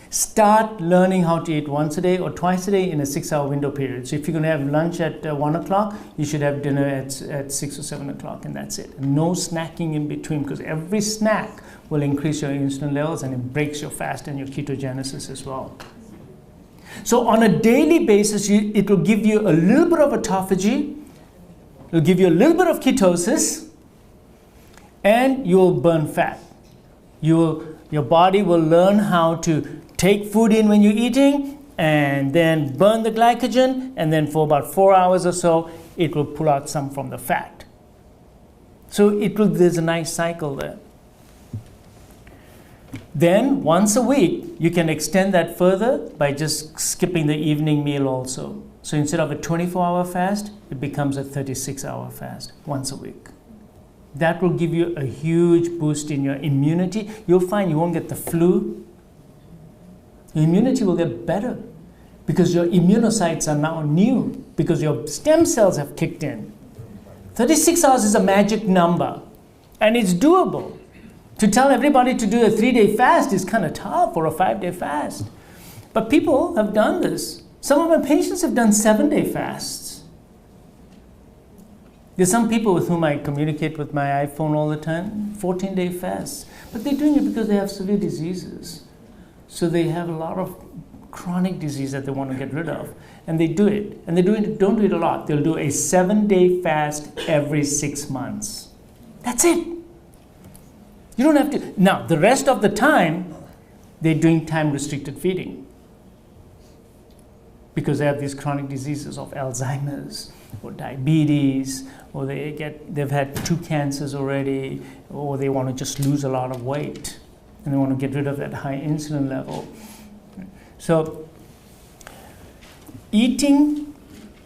Start learning how to eat once a day or twice a day in a 6 hour window period. So if you're going to have lunch at 1 o'clock, you should have dinner at 6 or 7 o'clock, and that's it. No snacking in between, because every snack will increase your insulin levels and it breaks your fast and your ketogenesis as well. So on a daily basis, it will give you a little bit of autophagy, it will give you a little bit of ketosis, and you will burn fat. Your body will learn how to take food in when you're eating and then burn the glycogen, and then for about 4 hours or so, it will pull out some from the fat. So there's a nice cycle there. Then once a week, you can extend that further by just skipping the evening meal also. So instead of a 24-hour fast, it becomes a 36-hour fast once a week. That will give you a huge boost in your immunity. You'll find you won't get the flu. Your immunity will get better because your immunocytes are now new, because your stem cells have kicked in. 36 hours is a magic number, and it's doable. To tell everybody to do a 3-day fast is kind of tough, or a 5-day fast. But people have done this. Some of my patients have done 7-day fasts. There's some people with whom I communicate with my iPhone all the time, 14-day fasts. But they're doing it because they have severe diseases. So they have a lot of chronic disease that they want to get rid of. And they do it. And they don't do it a lot. They'll do a 7-day fast every 6 months. That's it. You don't have to. Now, the rest of the time, they're doing time-restricted feeding. Because they have these chronic diseases of Alzheimer's or diabetes, or they've had 2 cancers already, or they want to just lose a lot of weight, and they want to get rid of that high insulin level. So eating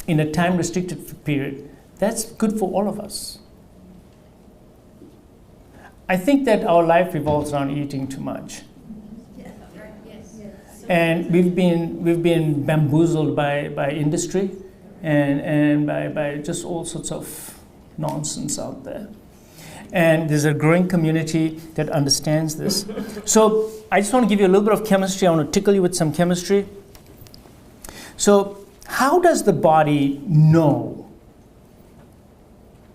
in a time-restricted period, that's good for all of us. I think that our life revolves around eating too much. And we've been bamboozled by industry and by just all sorts of nonsense out there. And there's a growing community that understands this. So I just want to give you a little bit of chemistry. I want to tickle you with some chemistry. So how does the body know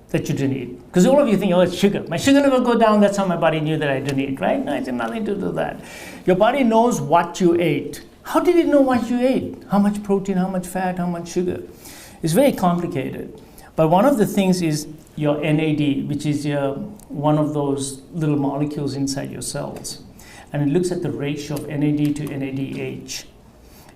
that you didn't eat? Because all of you think, oh, it's sugar. My sugar level go down, that's how my body knew that I didn't eat, right? No, it had nothing to do with that. Your body knows what you ate. How did it know what you ate? How much protein, how much fat, how much sugar? It's very complicated. But one of the things is your NAD, which is one of those little molecules inside your cells. And it looks at the ratio of NAD to NADH.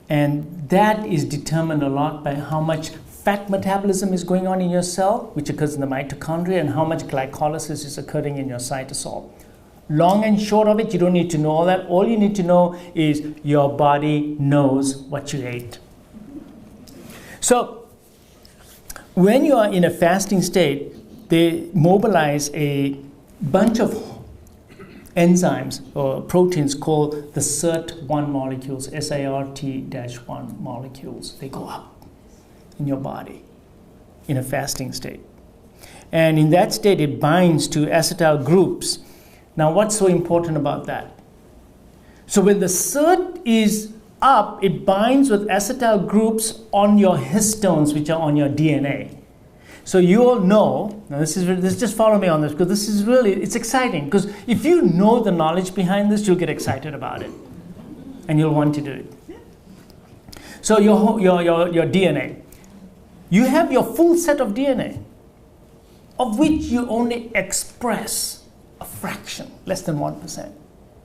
And that is determined a lot by how much fat metabolism is going on in your cell, which occurs in the mitochondria, and how much glycolysis is occurring in your cytosol. Long and short of it, you don't need to know all that. All you need to know is your body knows what you ate. So when you are in a fasting state, they mobilize a bunch of enzymes or proteins called the SIRT1 molecules, SIRT-1 molecules. They go up in your body in a fasting state. And in that state, it binds to acetyl groups. Now, what's so important about that? So when the SIRT is up, it binds with acetyl groups on your histones, which are on your DNA. So you all know, now this just follow me on this, because this is really, it's exciting, because if you know the knowledge behind this, you'll get excited about it, and you'll want to do it. So your DNA, you have your full set of DNA, of which you only express a fraction, less than 1%.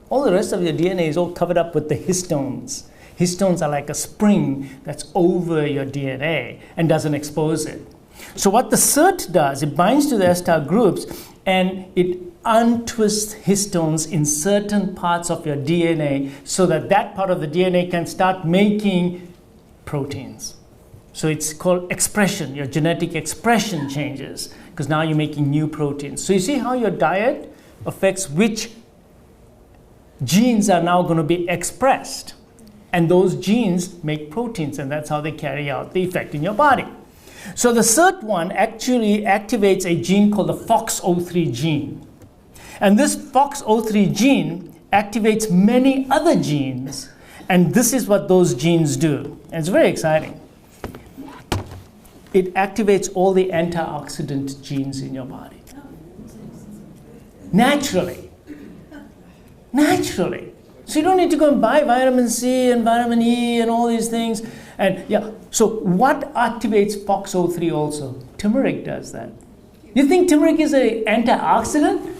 All the rest of your DNA is all covered up with the histones. Histones are like a spring that's over your DNA and doesn't expose it. So what the SIRT does, it binds to the acetyl groups and it untwists histones in certain parts of your DNA so that that part of the DNA can start making proteins. So it's called expression. Your genetic expression changes because now you're making new proteins. So you see how your diet affects which genes are now going to be expressed. And those genes make proteins, and that's how they carry out the effect in your body. So the SIRT1 actually activates a gene called the FOXO3 gene. And this FOXO3 gene activates many other genes, and this is what those genes do. And it's very exciting. It activates all the antioxidant genes in your body. Naturally. Naturally. So you don't need to go and buy vitamin C and vitamin E and all these things. And yeah, so what activates FOXO3 also? Turmeric does that. You think turmeric is an antioxidant?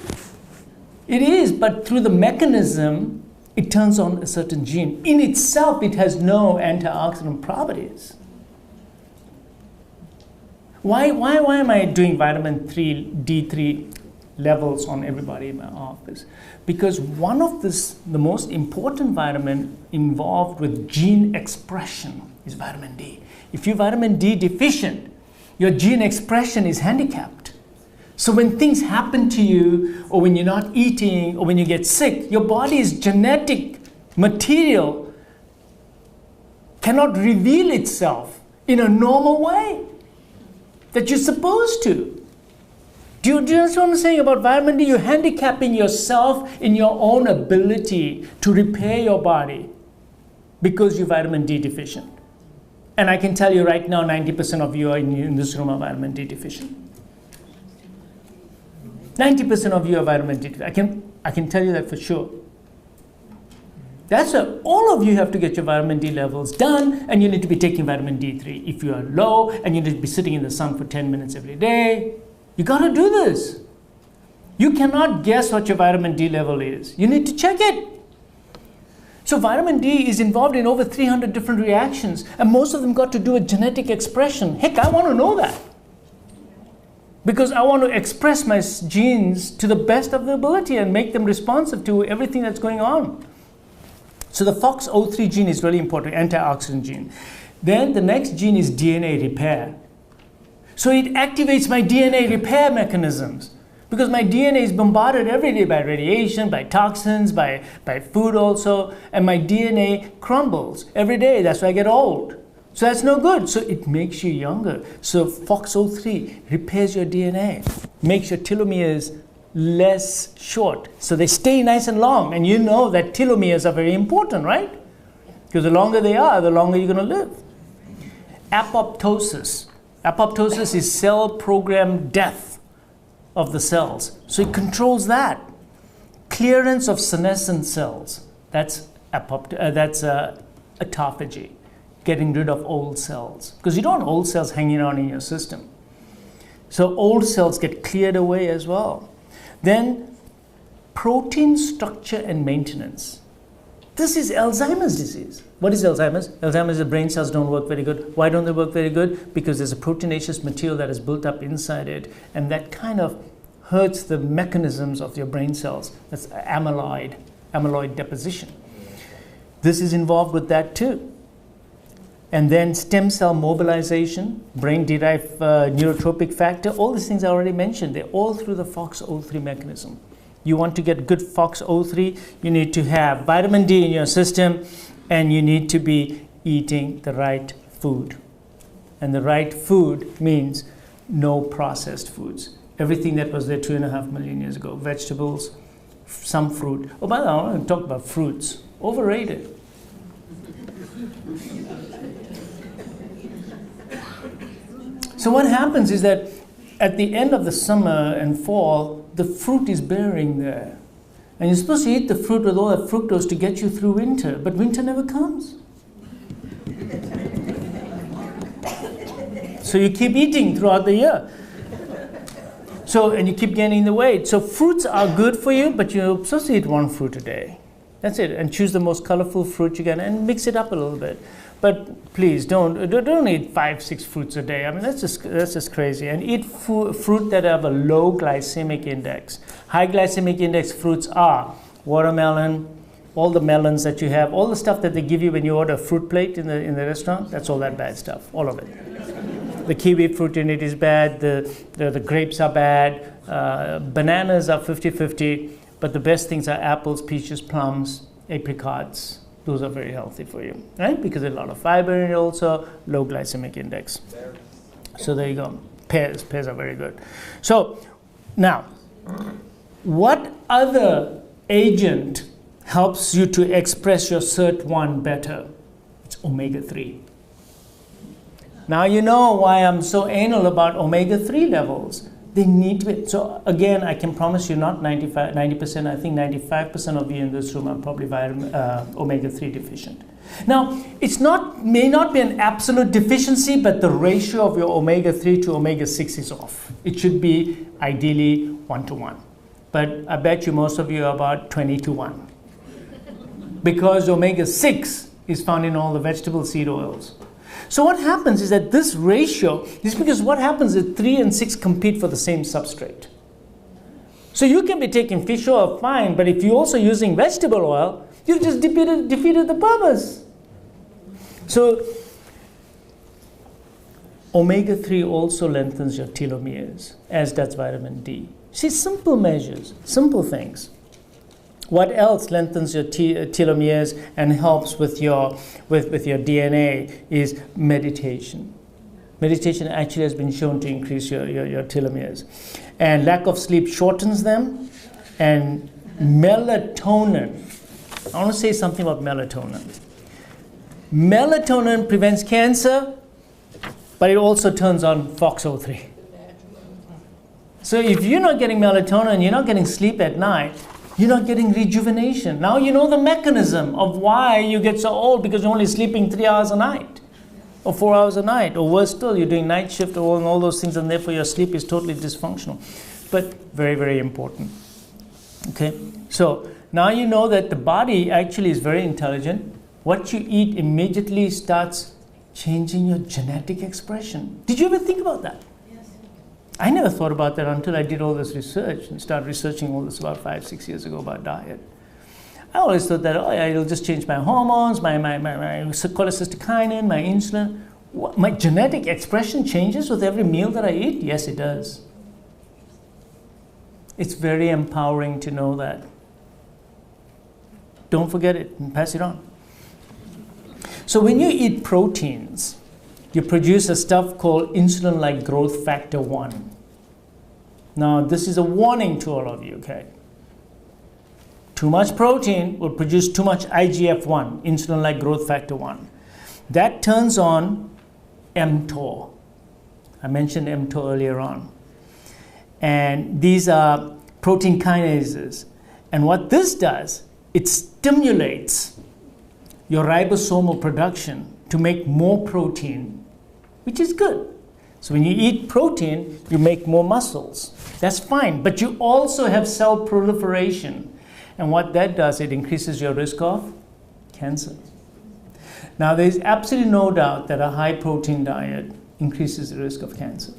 It is, but through the mechanism, it turns on a certain gene. In itself, it has no antioxidant properties. Why am I doing vitamin D3 levels on everybody in my office? Because one of the most important vitamin involved with gene expression is vitamin D. If you're vitamin D deficient, your gene expression is handicapped. So when things happen to you, or when you're not eating, or when you get sick, your body's genetic material cannot reveal itself in a normal way that you're supposed to. Do you understand what I'm saying about vitamin D? You're handicapping yourself in your own ability to repair your body because you're vitamin D deficient. And I can tell you right now, 90% of you are in this room are vitamin D deficient. 90% of you are vitamin D deficient. I can tell you that for sure. That's why all of you have to get your vitamin D levels done, and you need to be taking vitamin D3. If you are low and you need to be sitting in the sun for 10 minutes every day, you got to do this. You cannot guess what your vitamin D level is. You need to check it. So vitamin D is involved in over 300 different reactions, and most of them got to do with genetic expression. Heck, I want to know that. Because I want to express my genes to the best of their ability and make them responsive to everything that's going on. So the FOXO3 gene is really important, antioxidant gene. Then the next gene is DNA repair. So it activates my DNA repair mechanisms because my DNA is bombarded every day by radiation, by toxins, by food also, and my DNA crumbles every day. That's why I get old. So that's no good. So it makes you younger. So FOXO3 repairs your DNA, makes your telomeres less short. So they stay nice and long. And you know that telomeres are very important, right? Because the longer they are, the longer you're going to live. Apoptosis. Apoptosis is cell-programmed death of the cells. So it controls that. Clearance of senescent cells. That's autophagy. Getting rid of old cells. Because you don't want old cells hanging around in your system. So old cells get cleared away as well. Then protein structure and maintenance. This is Alzheimer's disease. What is Alzheimer's? Alzheimer's, the brain cells don't work very good. Why don't they work very good? Because there's a proteinaceous material that is built up inside it, and that kind of hurts the mechanisms of your brain cells. That's amyloid deposition. This is involved with that too. And then stem cell mobilization, brain-derived neurotropic factor, all these things I already mentioned. They're all through the FOXO3 mechanism. You want to get good FOXO3, you need to have vitamin D in your system, and you need to be eating the right food. And the right food means no processed foods. Everything that was there 2.5 million years ago. Vegetables, some fruit. Oh, by the way, I want to talk about fruits. Overrated. So what happens is that at the end of the summer and fall, the fruit is bearing there. And you're supposed to eat the fruit with all that fructose to get you through winter, but winter never comes. So you keep eating throughout the year. And you keep gaining the weight. So fruits are good for you, but you're supposed to eat one fruit a day. That's it. And choose the most colorful fruit you can and mix it up a little bit. But please don't eat 5-6 fruits a day. I mean, that's just crazy. And eat fruit that have a low glycemic index. High glycemic index fruits are watermelon, all the melons that you have, all the stuff that they give you when you order a fruit plate in the restaurant. That's all that bad stuff, all of it. The kiwi fruit in it is bad. The grapes are bad. Bananas are 50-50. But the best things are apples, peaches, plums, apricots. Those are very healthy for you, right? Because there's a lot of fiber in it also, low glycemic index. So there you go. Pears are very good. So now, what other agent helps you to express your SIRT1 better? It's omega-3. Now you know why I'm so anal about omega-3 levels. They need to be, so again, I can promise you not 90%, I think 95% of you in this room are probably omega-3 deficient. Now, may not be an absolute deficiency, but the ratio of your omega-3 to omega-6 is off. It should be ideally 1-to-1. But I bet you most of you are about 20-to-1. Because omega-6 is found in all the vegetable seed oils. So what happens is that this ratio is because what happens is 3 and 6 compete for the same substrate. So you can be taking fish oil fine, but if you're also using vegetable oil, you've just defeated the purpose. So omega-3 also lengthens your telomeres, as does vitamin D. See, simple measures, simple things. What else lengthens your telomeres and helps with your DNA is meditation. Meditation actually has been shown to increase your telomeres. And lack of sleep shortens them. And melatonin. I want to say something about melatonin. Melatonin prevents cancer, but it also turns on FOXO3. So if you're not getting melatonin, you're not getting sleep at night, you're not getting rejuvenation. Now you know the mechanism of why you get so old, because you're only sleeping 3 hours a night or 4 hours a night, or worse still, you're doing night shift or all those things, and therefore your sleep is totally dysfunctional. But very, very important. Okay, so now you know that the body actually is very intelligent. What you eat immediately starts changing your genetic expression. Did you ever think about that? I never thought about that until I did all this research and started researching all this about 5-6 years ago about diet. I always thought that, oh yeah, it'll just change my hormones, my cholecystokinin, my insulin. My genetic expression changes with every meal that I eat? Yes, it does. It's very empowering to know that. Don't forget it and pass it on. So when you eat proteins, you produce a stuff called insulin-like growth factor 1. Now, this is a warning to all of you, okay? Too much protein will produce too much IGF-1, insulin-like growth factor 1. That turns on mTOR. I mentioned mTOR earlier on. And these are protein kinases. And what this does, it stimulates your ribosomal production to make more protein, which is good. So when you eat protein, you make more muscles. That's fine. But you also have cell proliferation. And what that does, it increases your risk of cancer. Now, there's absolutely no doubt that a high protein diet increases the risk of cancer.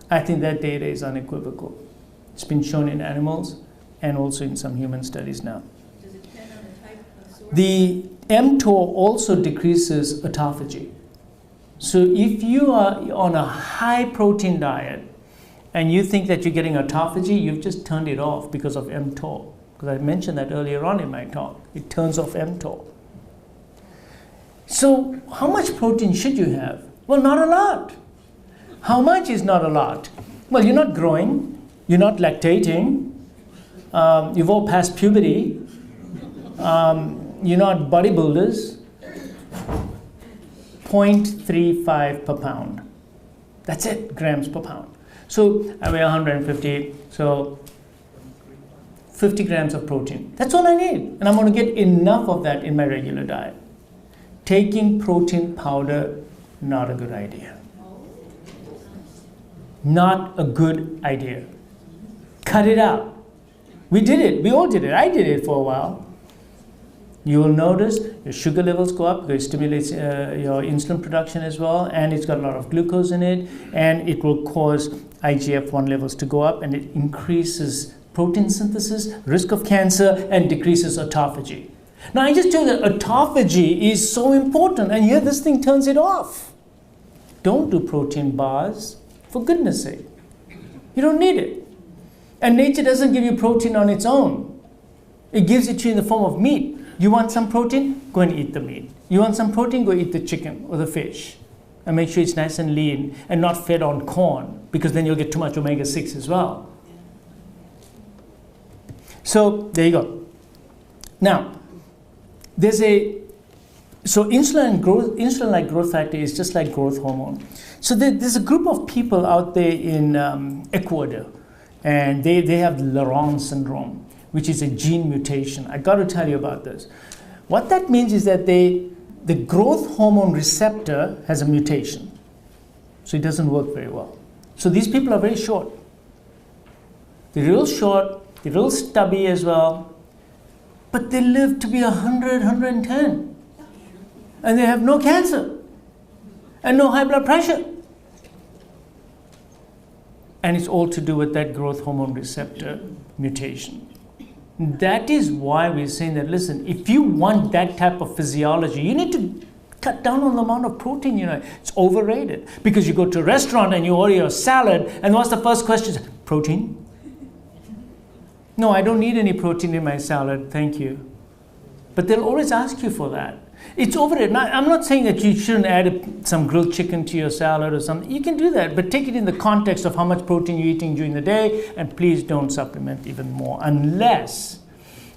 I think that data is unequivocal. It's been shown in animals and also in some human studies now. Does it depend on the type of source? The mTOR also decreases autophagy. So if you are on a high protein diet and you think that you're getting autophagy, you've just turned it off because of mTOR. Because I mentioned that earlier on in my talk. It turns off mTOR. So how much protein should you have? Well, not a lot. How much is not a lot? Well, you're not growing. You're not lactating. You've all passed puberty. You're not bodybuilders. 0.35 per pound. That's it, grams per pound. So I weigh 150, so 50 grams of protein. That's all I need. And I'm going to get enough of that in my regular diet. Taking protein powder, not a good idea. Not a good idea. Cut it out. We did it. We all did it. I did it for a while. You will notice your sugar levels go up because it stimulates your insulin production as well, and it's got a lot of glucose in it, and it will cause IGF-1 levels to go up, and it increases protein synthesis, risk of cancer, and decreases autophagy. Now, I just told you that autophagy is so important, and here this thing turns it off. Don't do protein bars, for goodness sake. You don't need it. And nature doesn't give you protein on its own. It gives it to you in the form of meat. You want some protein? Go and eat the meat. You want some protein? Go eat the chicken or the fish. And make sure it's nice and lean and not fed on corn, because then you'll get too much omega-6 as well. So there you go. Now, so insulin-like growth factor is just like growth hormone. So there's a group of people out there in Ecuador, and they have Laron syndrome, which is a gene mutation. I got to tell you about this. What that means is that the growth hormone receptor has a mutation. So it doesn't work very well. So these people are very short. They're real short, they're real stubby as well, but they live to be 100, 110. And they have no cancer and no high blood pressure. And it's all to do with that growth hormone receptor mutation. That is why we're saying that, listen, if you want that type of physiology, you need to cut down on the amount of protein you know. It's overrated. Because you go to a restaurant and you order your salad, and what's the first question? Protein? No, I don't need any protein in my salad, thank you. But they'll always ask you for that. It's overrated. Now, I'm not saying that you shouldn't add some grilled chicken to your salad or something. You can do that, but take it in the context of how much protein you're eating during the day, and please don't supplement even more unless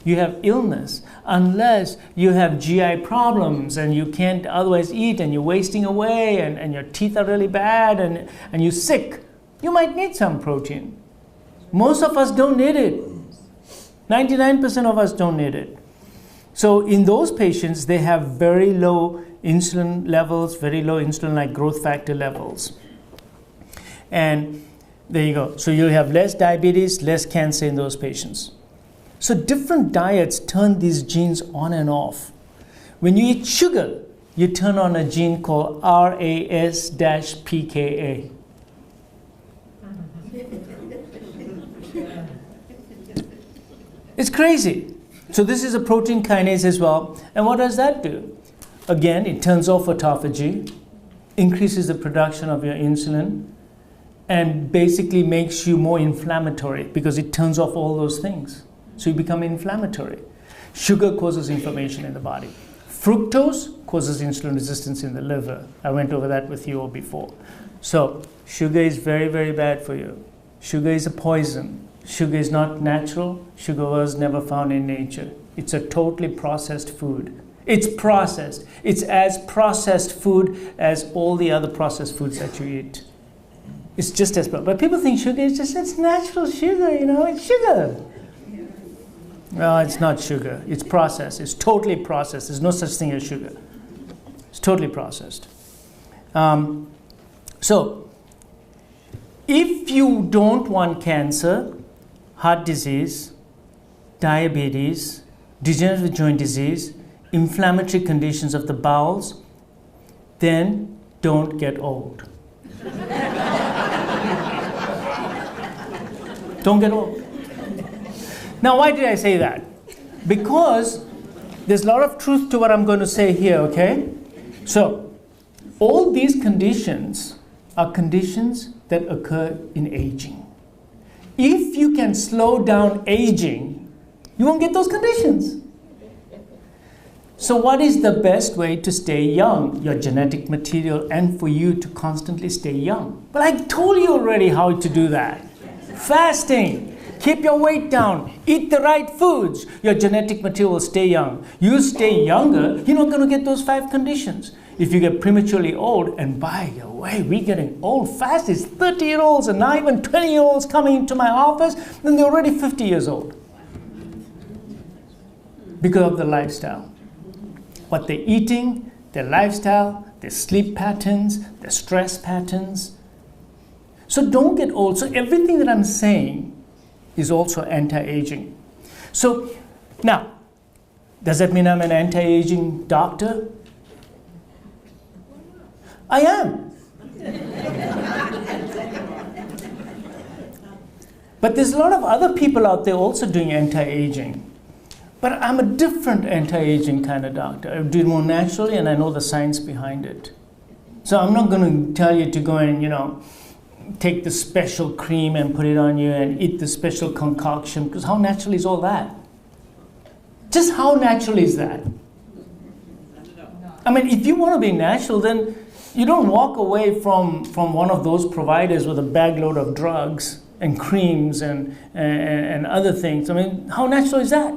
you have illness, unless you have GI problems and you can't otherwise eat and you're wasting away and your teeth are really bad and you're sick. You might need some protein. Most of us don't need it. 99% of us don't need it. So in those patients, they have very low insulin levels, very low insulin-like growth factor levels. And there you go. So you'll have less diabetes, less cancer in those patients. So different diets turn these genes on and off. When you eat sugar, you turn on a gene called RAS-PKA. It's crazy. So this is a protein kinase as well. And what does that do? Again, it turns off autophagy, increases the production of your insulin, and basically makes you more inflammatory because it turns off all those things. So you become inflammatory. Sugar causes inflammation in the body. Fructose causes insulin resistance in the liver. I went over that with you all before. So sugar is very, very bad for you. Sugar is a poison. Sugar is not natural. Sugar was never found in nature. It's a totally processed food. It's processed. It's as processed food as all the other processed foods that you eat. It's just as, but people think sugar is just, it's natural sugar, you know, it's sugar. No, it's not sugar. It's processed. It's totally processed. There's no such thing as sugar. It's totally processed. So, if you don't want cancer, heart disease, diabetes, degenerative joint disease, inflammatory conditions of the bowels, then don't get old. Don't get old. Now, why did I say that? Because there's a lot of truth to what I'm going to say here, okay? So, all these conditions are conditions that occur in aging. If you can slow down aging, you won't get those conditions. So what is the best way to stay young? Your genetic material, and for you to constantly stay young. But I told you already how to do that. Fasting. Keep your weight down. Eat the right foods. Your genetic material will stay young. You stay younger, you're not going to get those 5 conditions. If you get prematurely old, and by the way, we're getting old fast. It's 30-year-olds and not even 20-year-olds coming into my office, and they're already 50 years old. Because of the lifestyle. What they're eating, their lifestyle, their sleep patterns, their stress patterns. So don't get old. So everything that I'm saying is also anti-aging. So now, does that mean I'm an anti-aging doctor? I am. But there's a lot of other people out there also doing anti-aging. But I'm a different anti-aging kind of doctor. I do it more naturally, and I know the science behind it. So I'm not going to tell you to go and, you know, take the special cream and put it on you and eat the special concoction, because how natural is all that? Just how natural is that? I mean, if you want to be natural, then you don't walk away from one of those providers with a bag load of drugs and creams and other things. I mean, how natural is that?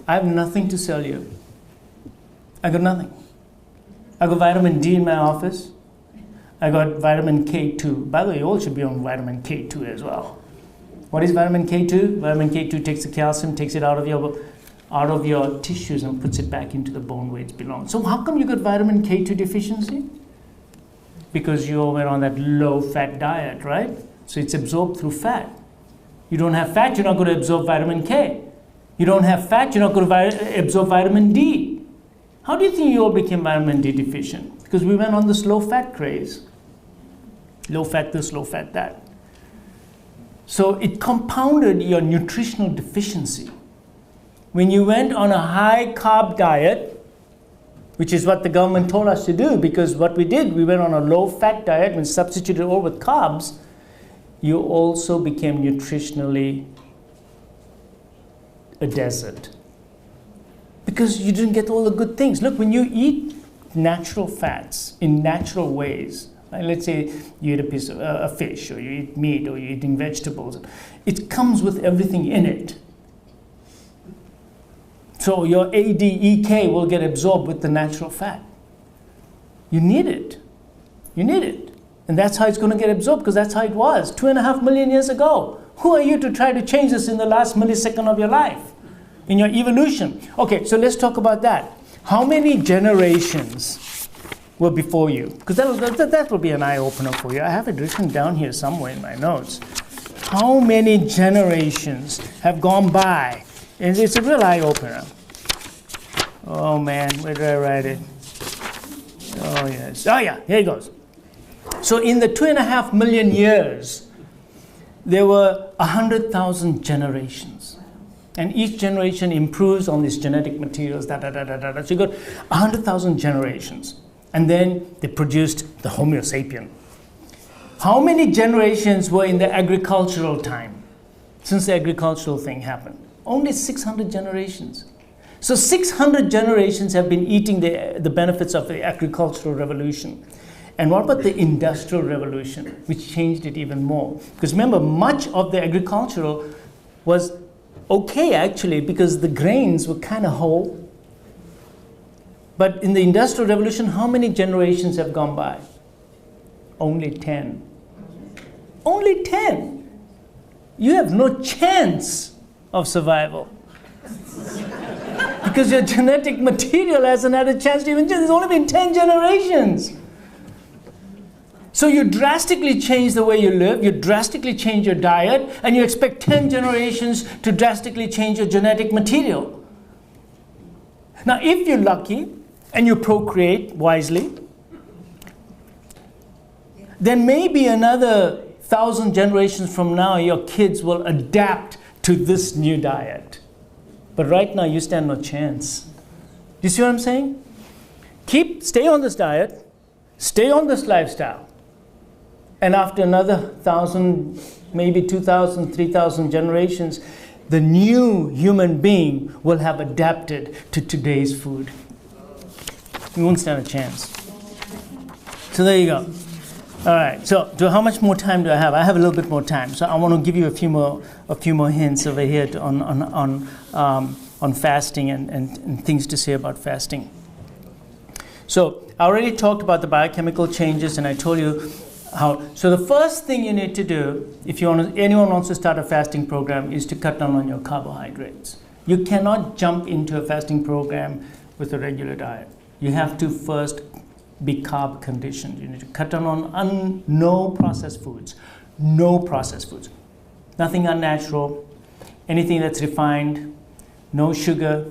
I have nothing to sell you. I got nothing. I got vitamin D in my office. I got vitamin K2. By the way, you all should be on vitamin K2 as well. What is vitamin K2? Vitamin K2 takes the calcium, takes it out of your tissues and puts it back into the bone where it belongs. So how come you got vitamin K2 deficiency? Because you all went on that low-fat diet, right? So it's absorbed through fat. You don't have fat, you're not going to absorb vitamin K. You don't have fat, you're not going to absorb vitamin D. How do you think you all became vitamin D deficient? Because we went on this low-fat craze. Low-fat this, low-fat that. So it compounded your nutritional deficiency. When you went on a high-carb diet, which is what the government told us to do, because what we did, we went on a low-fat diet and substituted all with carbs, you also became nutritionally a desert. because you didn't get all the good things. Look, when you eat natural fats in natural ways, let's say you eat a piece of a fish, or you eat meat, or you're eating vegetables, it comes with everything in it. So your ADEK will get absorbed with the natural fat. You need it. You need it. And that's how it's going to get absorbed, because that's how it was 2.5 million years ago. Who are you to try to change this in the last millisecond of your life, in your evolution? Okay, so let's talk about that. How many generations were before you? Because that will be an eye-opener for you. I have it written down here somewhere in my notes. How many generations have gone by? And it's a real eye-opener. Oh man, where did I write it? Oh yes. Oh yeah, here it goes. So in the 2.5 million years, there were 100,000 generations. And each generation improves on these genetic materials, So you got 100,000 generations. And then they produced the Homo sapien. How many generations were in the agricultural time, since the agricultural thing happened? Only 600 generations. So 600 generations have been eating the benefits of the agricultural revolution. And what about the industrial revolution, which changed it even more? Because remember, much of the agricultural was okay actually, because the grains were kind of whole. But in the industrial revolution, how many generations have gone by? Only 10. Only 10. You have no chance of survival. Because your genetic material hasn't had a chance to even change. There's only been 10 generations. So you drastically change the way you live, you drastically change your diet, and you expect 10 generations to drastically change your genetic material. Now, if you're lucky and you procreate wisely, then maybe another 1,000 generations from now, your kids will adapt to this new diet. But right now, you stand no chance. You see what I'm saying? Stay on this diet, stay on this lifestyle. And after another 1,000, maybe 2,000, 3,000 generations, the new human being will have adapted to today's food. You won't stand a chance. So there you go. All right. So how much more time do I have? I have a little bit more time. So I want to give you a few more hints over here on fasting and things to say about fasting. So I already talked about the biochemical changes, and I told you how. So the first thing you need to do, if anyone wants to start a fasting program, is to cut down on your carbohydrates. You cannot jump into a fasting program with a regular diet. You have to first be carb conditioned. You need to cut down on no processed foods. No processed foods. Nothing unnatural. Anything that's refined. No sugar.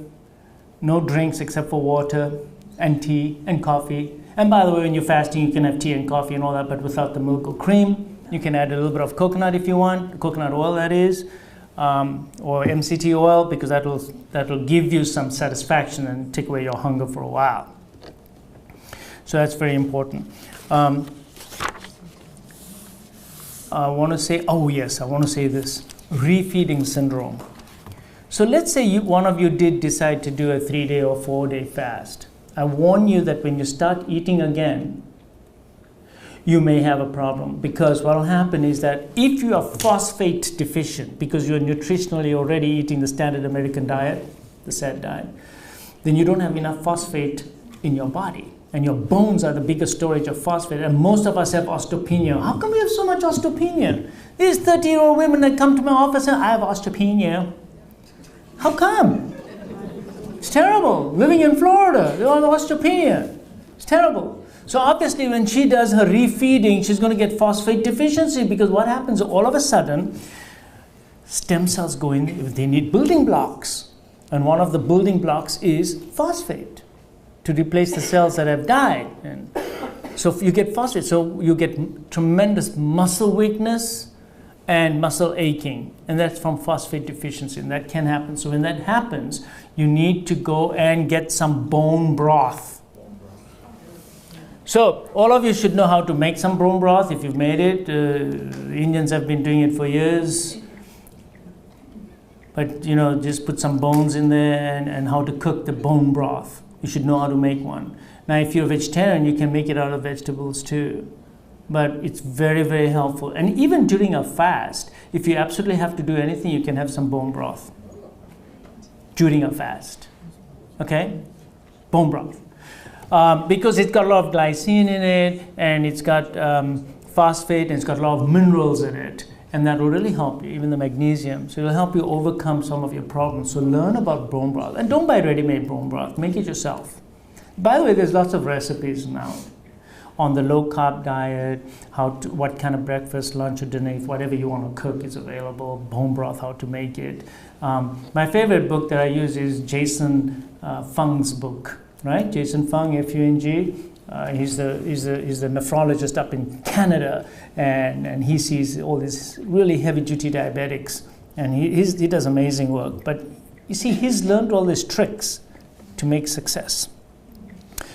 No drinks except for water and tea and coffee. And by the way, when you're fasting, you can have tea and coffee and all that, but without the milk or cream. You can add a little bit of coconut if you want, coconut oil that is, or MCT oil, because that'll give you some satisfaction and take away your hunger for a while. So that's very important. I want to say this, refeeding syndrome. So let's say one of you did decide to do a 3-day or 4-day fast. I warn you that when you start eating again, you may have a problem, because what will happen is that if you are phosphate deficient, because you're nutritionally already eating the standard American diet, the SAD diet, then you don't have enough phosphate in your body. And your bones are the biggest storage of phosphate. And most of us have osteopenia. How come we have so much osteopenia? These 30-year-old women that come to my office and I have osteopenia. How come? It's terrible. Living in Florida, they all have osteopenia. It's terrible. So obviously when she does her refeeding, she's going to get phosphate deficiency, because what happens all of a sudden, stem cells go in, they need building blocks. And one of the building blocks is phosphate, to replace the cells that have died. And so you get phosphate, so you get tremendous muscle weakness and muscle aching, and that's from phosphate deficiency, and that can happen. So when that happens, you need to go and get some bone broth. So all of you should know how to make some bone broth if you've made it. The Indians have been doing it for years. But just put some bones in there and how to cook the bone broth. You should know how to make one. Now, if you're a vegetarian, you can make it out of vegetables too. But it's very, very helpful. And even during a fast, if you absolutely have to do anything, you can have some bone broth during a fast. Okay? Bone broth. Because it's got a lot of glycine in it, and it's got phosphate, and it's got a lot of minerals in it. And that will really help you, even the magnesium. So it will help you overcome some of your problems. So learn about bone broth. And don't buy ready-made bone broth. Make it yourself. By the way, there's lots of recipes now on the low-carb diet, what kind of breakfast, lunch, or dinner, whatever you want to cook is available, bone broth, how to make it. My favorite book that I use is Jason Fung's book, right? Jason Fung, F-U-N-G. He's the nephrologist up in Canada, and he sees all these really heavy-duty diabetics, and he does amazing work. But you see, he's learned all these tricks to make success.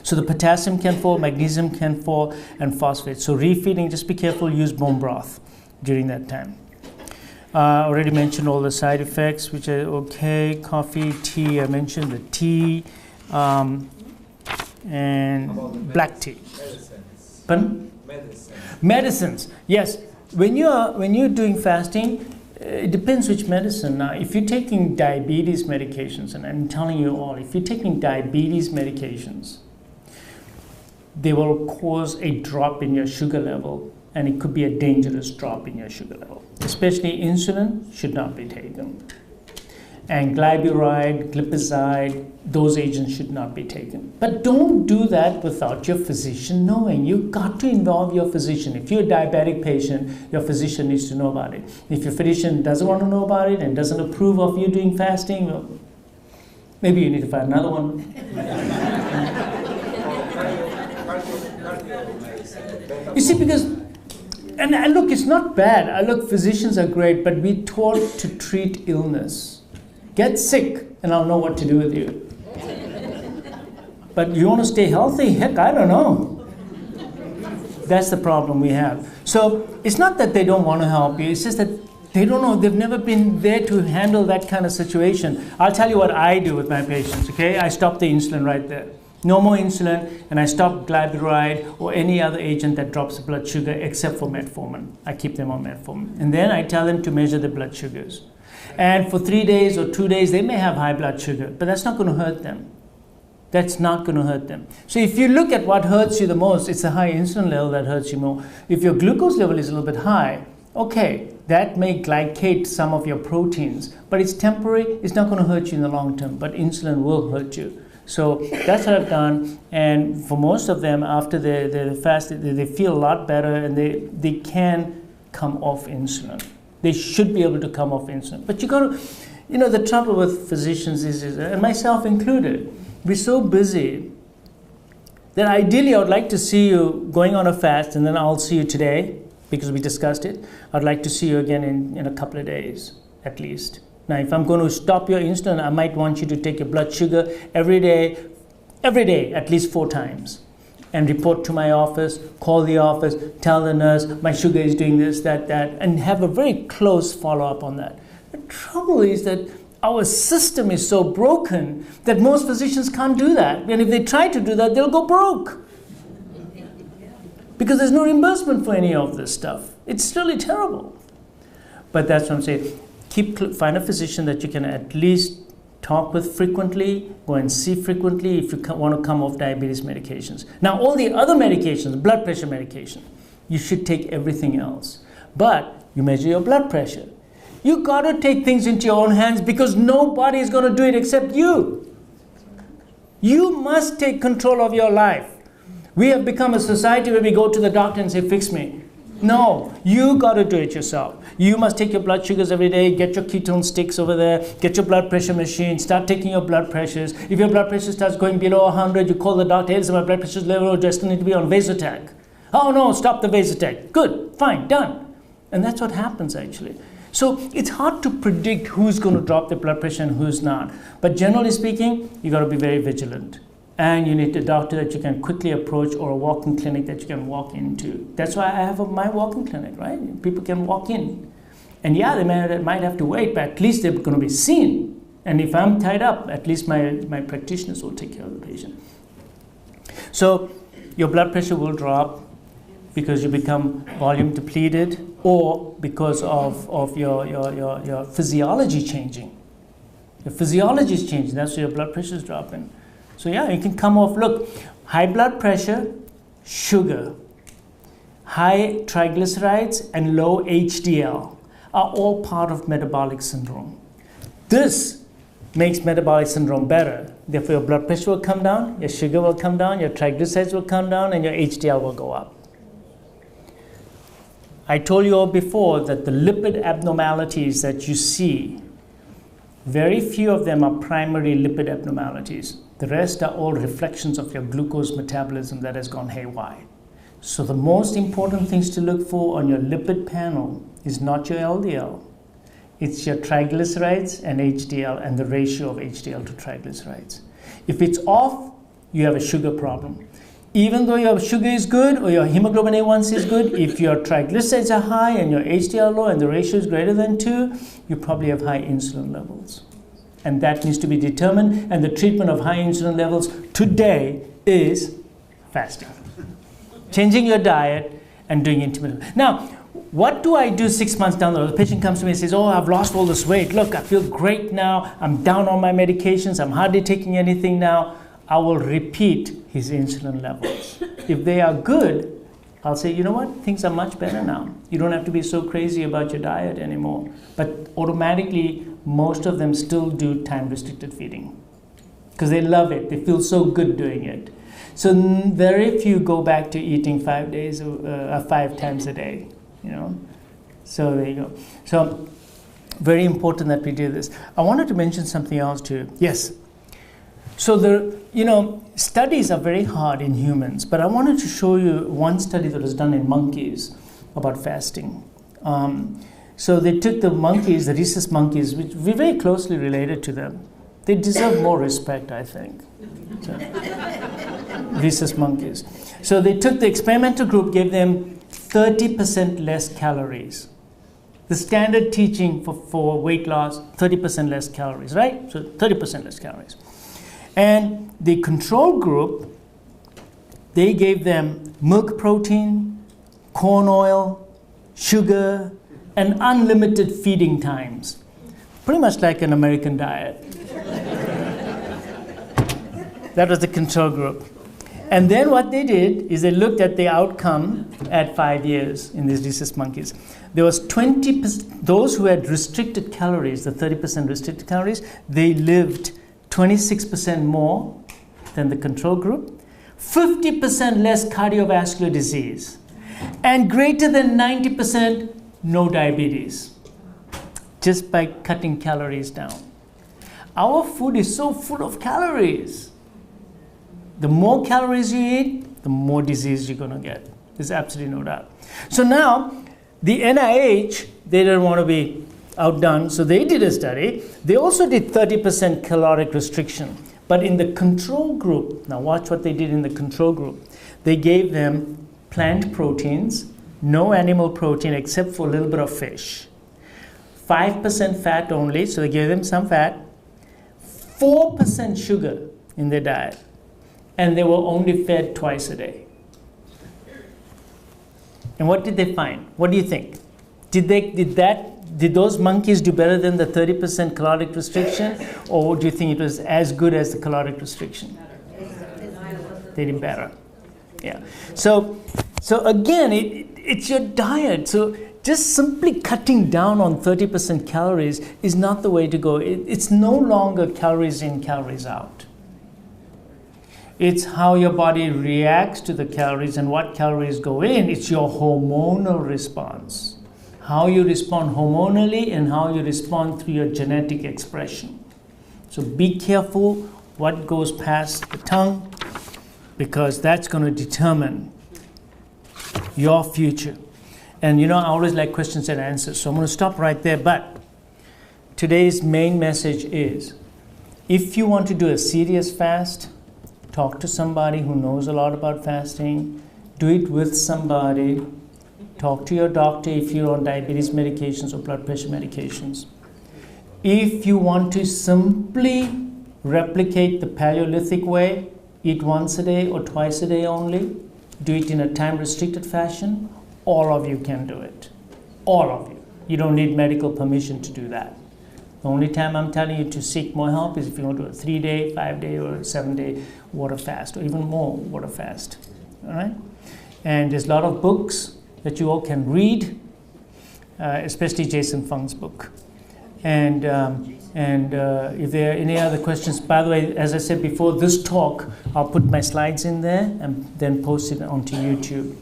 So the potassium can fall, magnesium can fall, and phosphate. So refeeding, just be careful, use bone broth during that time. Already mentioned all the side effects, which are okay. Coffee, tea, I mentioned the tea, and black tea. Medicines. Pardon? Medicines. Medicines, yes. When you're doing fasting, it depends which medicine. Now, if you're taking diabetes medications, and I'm telling you all, if you're taking diabetes medications, they will cause a drop in your sugar level, and it could be a dangerous drop in your sugar level. Especially insulin should not be taken. And glyburide, glipizide, those agents should not be taken. But don't do that without your physician knowing. You've got to involve your physician. If you're a diabetic patient, your physician needs to know about it. If your physician doesn't want to know about it and doesn't approve of you doing fasting, well, maybe you need to find another one. You see, because, and look, it's not bad. Look, physicians are great, but we're taught to treat illness. Get sick, and I'll know what to do with you. But you want to stay healthy? Heck, I don't know. That's the problem we have. So it's not that they don't want to help you. It's just that they don't know. They've never been there to handle that kind of situation. I'll tell you what I do with my patients, okay? I stop the insulin right there. No more insulin, and I stop glyburide or any other agent that drops the blood sugar except for metformin. I keep them on metformin. And then I tell them to measure the blood sugars. And for 3 days or 2 days, they may have high blood sugar, but that's not going to hurt them. That's not going to hurt them. So if you look at what hurts you the most, it's the high insulin level that hurts you more. If your glucose level is a little bit high, okay, that may glycate some of your proteins, but it's temporary. It's not going to hurt you in the long term, but insulin will hurt you. So that's what I've done, and for most of them, after the fast, they feel a lot better, and they can come off insulin. They should be able to come off insulin. But you got to, the trouble with physicians is, and myself included, we're so busy that ideally I would like to see you going on a fast, and then I'll see you today, because we discussed it. I'd like to see you again in a couple of days, at least. Now, if I'm going to stop your insulin, I might want you to take your blood sugar every day, at least 4 times, and report to my office, call the office, tell the nurse, my sugar is doing this, that, and have a very close follow-up on that. The trouble is that our system is so broken that most physicians can't do that. And if they try to do that, they'll go broke. Because there's no reimbursement for any of this stuff. It's really terrible. But that's what I'm saying. Find a physician that you can at least talk with frequently, go and see frequently if you want to come off diabetes medications. Now, all the other medications, blood pressure medication, you should take everything else. But you measure your blood pressure. You got to take things into your own hands because nobody is going to do it except you. You must take control of your life. We have become a society where we go to the doctor and say, fix me. No, you got to do it yourself. You must take your blood sugars every day, get your ketone sticks over there, get your blood pressure machine, start taking your blood pressures. If your blood pressure starts going below 100, you call the doctor, hey, my blood pressure is level, just need to be on Vasotec. Oh no, stop the Vasotec. Good, fine, done. And that's what happens actually. So it's hard to predict who's going to drop their blood pressure and who's not. But generally speaking, you got to be very vigilant. And you need a doctor that you can quickly approach or a walk-in clinic that you can walk into. That's why I have my walk-in clinic, right? People can walk in And yeah, they might have to wait, but at least they're going to be seen. And if I'm tied up, at least my practitioners will take care of the patient. So your blood pressure will drop because you become volume depleted, or because of your physiology changing. Your physiology is changing, that's why your blood pressure is dropping. So yeah, you can come off, look, high blood pressure, sugar, high triglycerides, and low HDL are all part of metabolic syndrome. This makes metabolic syndrome better. Therefore, your blood pressure will come down, your sugar will come down, your triglycerides will come down, and your HDL will go up. I told you all before that the lipid abnormalities that you see, very few of them are primary lipid abnormalities. The rest are all reflections of your glucose metabolism that has gone haywire. So the most important things to look for on your lipid panel is not your LDL. It's your triglycerides and HDL and the ratio of HDL to triglycerides. If it's off, you have a sugar problem. Even though your sugar is good or your hemoglobin A1C is good, if your triglycerides are high and your HDL low and the ratio is greater than 2, you probably have high insulin levels. And that needs to be determined, and the treatment of high insulin levels today is fasting. Changing your diet and doing intermittent. Now, what do I do 6 months down the road? The patient comes to me and says, oh, I've lost all this weight. Look, I feel great now. I'm down on my medications. I'm hardly taking anything now. I will repeat his insulin levels. If they are good, I'll say, you know what? Things are much better now. You don't have to be so crazy about your diet anymore. But automatically, most of them still do time-restricted feeding because they love it. They feel so good doing it. So very few go back to eating 5 times a day. You know, so there you go. So very important that we do this. I wanted to mention something else too. Yes. So studies are very hard in humans, but I wanted to show you one study that was done in monkeys about fasting. So they took the monkeys, the rhesus monkeys, which we're very closely related to them. They deserve more respect, I think. So, rhesus monkeys. So they took the experimental group, gave them 30% less calories. The standard teaching for weight loss, 30% less calories, right? So 30% less calories. And the control group, they gave them milk protein, corn oil, sugar, and unlimited feeding times. Pretty much like an American diet. That was the control group. And then what they did is they looked at the outcome at 5 years in these rhesus monkeys. There was 20%, those who had restricted calories, the 30% restricted calories, they lived 26% more than the control group, 50% less cardiovascular disease, and greater than 90% no diabetes, just by cutting calories down. Our food is so full of calories. The more calories you eat, the more disease you're going to get. There's absolutely no doubt. So now, the NIH, they didn't want to be outdone, so they did a study. They also did 30% caloric restriction. But in the control group, now watch what they did in the control group. They gave them plant proteins, no animal protein except for a little bit of fish. 5% fat only, so they gave them some fat. 4% sugar in their diet. And they were only fed twice a day. And what did they find? What do you think? Did those monkeys do better than the 30% caloric restriction, or do you think it was as good as the caloric restriction? They did better. Yeah. So again, it's your diet. So just simply cutting down on 30% calories is not the way to go. It's no longer calories in, calories out. It's how your body reacts to the calories and what calories go in. It's your hormonal response. How you respond hormonally and how you respond through your genetic expression. So be careful what goes past the tongue, because that's going to determine your future. And I always like questions and answers, so I'm going to stop right there. But today's main message is, if you want to do a serious fast, talk to somebody who knows a lot about fasting. Do it with somebody Talk to your doctor if you're on diabetes medications or blood pressure medications. If you want to simply replicate the Paleolithic way, eat once a day or twice a day only, do it in a time-restricted fashion, all of you can do it. All of you. You don't need medical permission to do that. The only time I'm telling you to seek more help is if you want to do a 3-day, 5-day, or 7-day water fast, or even more water fast. All right? And there's a lot of books that you all can read, especially Jason Fung's book. And if there are any other questions, by the way, as I said before, this talk, I'll put my slides in there and then post it onto YouTube.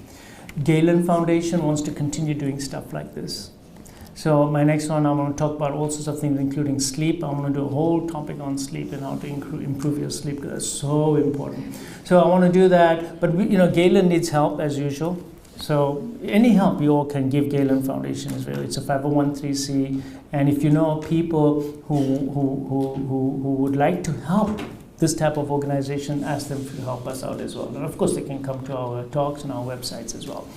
Galen Foundation wants to continue doing stuff like this. So my next one, I'm going to talk about all sorts of things, including sleep. I'm going to do a whole topic on sleep and how to improve your sleep, because that's so important. So I want to do that, but Galen needs help as usual. So any help you all can give Galen Foundation is really, it's a 501(c)(3), and if you know people who would like to help this type of organization, ask them to help us out as well. And of course, they can come to our talks and our websites as well.